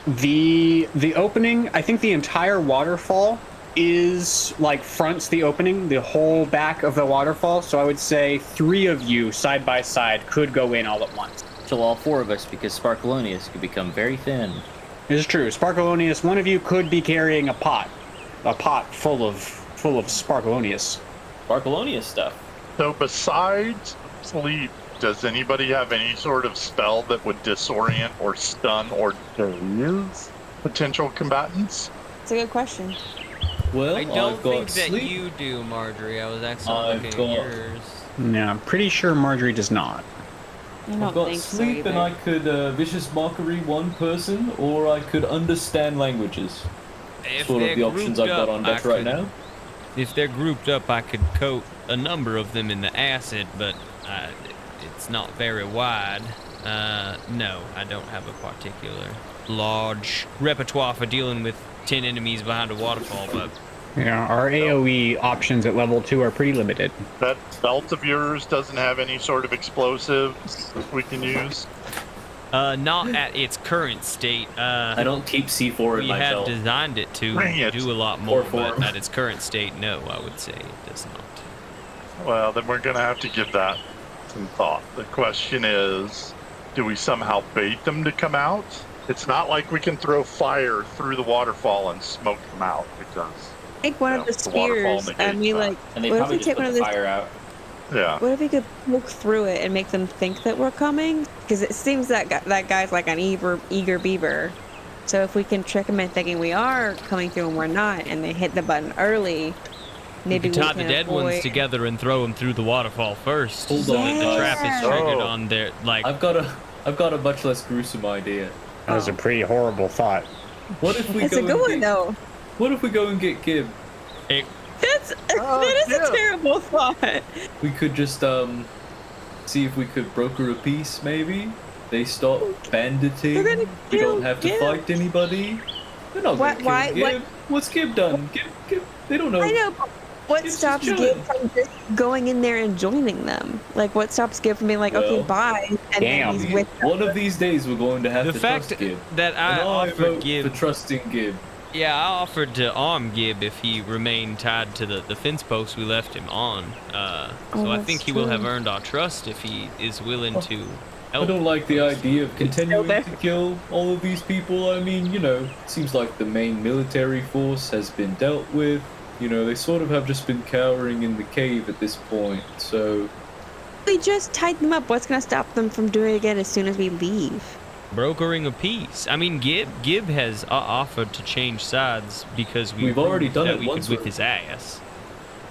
The opening, I think the entire waterfall is like fronts the opening, the whole back of the waterfall. So I would say 3 of you side by side could go in all at once. So all 4 of us, because Sparkleoneous could become very thin. It's true. Sparkleoneous, one of you could be carrying a pot full of Sparkleoneous. Sparkleoneous stuff. So, besides sleep, does anybody have any sort of spell that would disorient or stun or daze potential combatants? It's a good question. Well, I don't I've got think that sleep. you do, Margery. I was actually I've looking at got- yours. No, I'm pretty sure Margery does not. I I've don't got think so sleep, and either. I could vicious mockery one person, or I could understand languages. If Sort they're of the options grouped I've got up, on I deck right could- now. If they're grouped up, I could coat a number of them in the acid, but it's not very wide. No, I don't have a particular large repertoire for dealing with 10 enemies behind a waterfall, but Yeah, our AoE options at level 2 are pretty limited. That belt of yours doesn't have any sort of explosives we can use? Not at its current state. I don't keep C4 in We my have belt. designed it to Dang it. do a lot more, form. but at its current state, no, I would say it does not. Well, then we're going to have to give that some thought. The question is, do we somehow bait them to come out? It's not like we can throw fire through the waterfall and smoke them out because, Take one of the the waterfall spears and negates we that. like. And they What if probably we just take put one of the the fire out. yeah. What if we could poke through it and make them think that we're coming? Because it seems that that guy's like an eager beaver. So if we can trick them into thinking we are coming through and we're not, and they hit the button early, maybe We could tie the dead ones avoid- together and throw them through the waterfall first. Hold so on, that the guys. trap is triggered Oh. on their like. I've got a much less gruesome idea. That was a pretty horrible thought. What if we It's go a good and one get, though. What if we go and get Gibb? That is yeah. a terrible thought. We could just see if we could broker a peace, maybe. They stop banditing. They're gonna We kill don't have to Gibb. fight anybody. They're not Why- gonna kill why- Gibb. What's Gibb done? Gibb, they don't know. I know. But what It's just stops chilling. Gibb from just going in there and joining them? Like, what stops Gibb from being like, okay, Well, bye, and damn. then he's with them? One of these days we're going to have The to fact trust Gibb. that I And I offered vote for Gibb, trusting Gibb. yeah, I offered to arm Gibb if he remained tied to the fence post we left him on. So I that's think he will have true. earned our trust if he is willing to I help. don't like the idea of continuing there. to kill all of these people. I mean, it seems like the main military force has been dealt with. They sort of have just been cowering in the cave at this point. So, We just tied them up. What's gonna stop them from doing it again as soon as we leave? Brokering a peace. I mean, Gibb has offered to change sides because We've already proved done that it we once could whip with- his ass.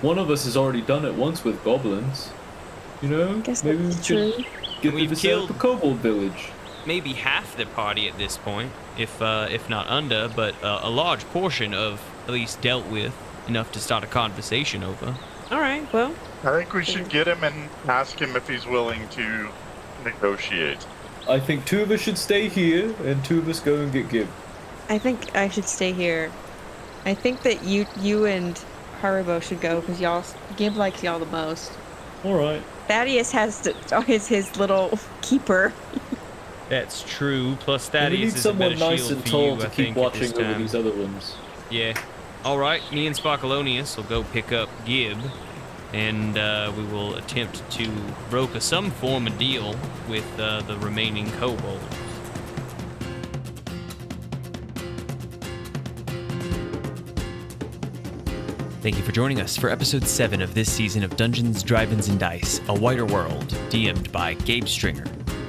one of us has already done it once with goblins. Guess Maybe we that's should true. get We've them to set up killed- a kobold village. Maybe half the party at this point, if not under, but a large portion of at least dealt with enough to start a conversation over. All right. Well, I think we should get him and ask him if he's willing to negotiate. I think two of us should stay here, and two of us go and get Gibb. I think I should stay here. I think that you and Haribo should go because Gibb likes y'all the most. All right. Thaddeus has his little keeper. That's true. Plus, We Thaddeus need is a someone better nice shield and for tall you, to I keep think, at watching this over time. these other ones. Yeah. All right. Me and Sparkleoneous will go pick up Gibb, and we will attempt to broker some form of deal with the remaining kobolds. Thank you for joining us for episode 7 of this season of Dungeons, Drive-Ins, and Dice, A Wider World, DM'd by Gabe Stringer.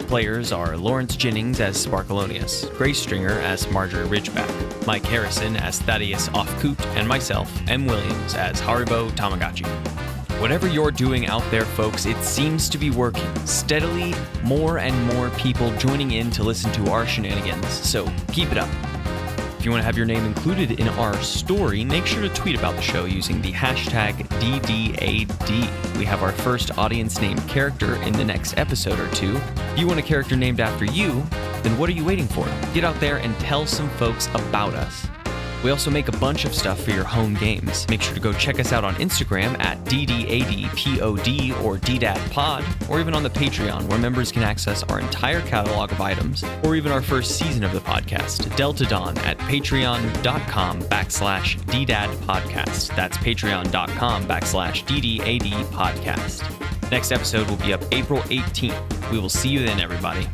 Players are Lawrence Jennings as Sparkleoneous, Grace Stringer as Margery Ridgeback, Mike Harrison as Thaddeus Ofkoot, and myself, M. Williams, as Haribo Tamagotchi. Whatever you're doing out there, folks, it seems to be working. Steadily, more and more people joining in to listen to our shenanigans, so keep it up. If you want to have your name included in our story, make sure to tweet about the show using the hashtag DDAD. We have our first audience named character in the next episode or two. If you want a character named after you, then what are you waiting for? Get out there and tell some folks about us. We also make a bunch of stuff for your home games. Make sure to go check us out on Instagram at DDADPOD or DDADPod, or even on the Patreon, where members can access our entire catalog of items, or even our first season of the podcast, Delta Dawn, at patreon.com/DDADPodcast. That's patreon.com/DDADPodcast. Next episode will be up April 18th. We will see you then, everybody.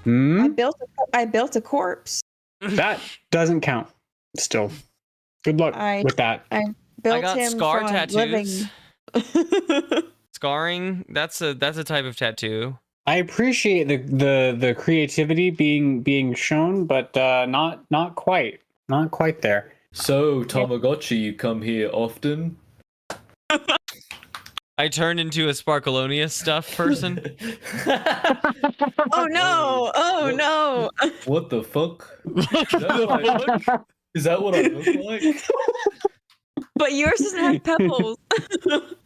Hmm? I built a corpse. That doesn't count. Still. Good luck with that. Built I got him scar from tattoos. living. Scarring, that's a type of tattoo. I appreciate the creativity being shown, but not quite. Not quite there. So, Tamagotchi, you come here often? I turned into a Sparkleoneous stuff person. Oh no! Oh What? no! What the fuck? Is that what I look like? But yours doesn't have pebbles.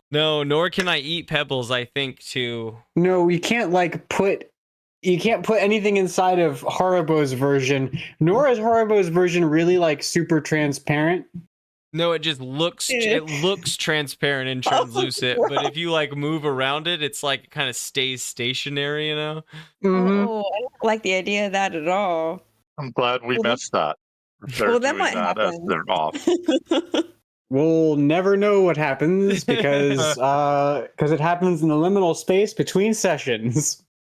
No, nor can I eat pebbles, I think, too. No, you can't put anything inside of Haribo's version, nor is Haribo's version really super transparent. No, it just looks transparent and translucent, but if you like move around it, it's like it kind of stays stationary, you know? Mhm. Oh, I don't like the idea of that at all. I'm glad we Well, missed that. They're well, that doing might that as happen. they're off. We'll never know what happens because it happens in the liminal space between sessions.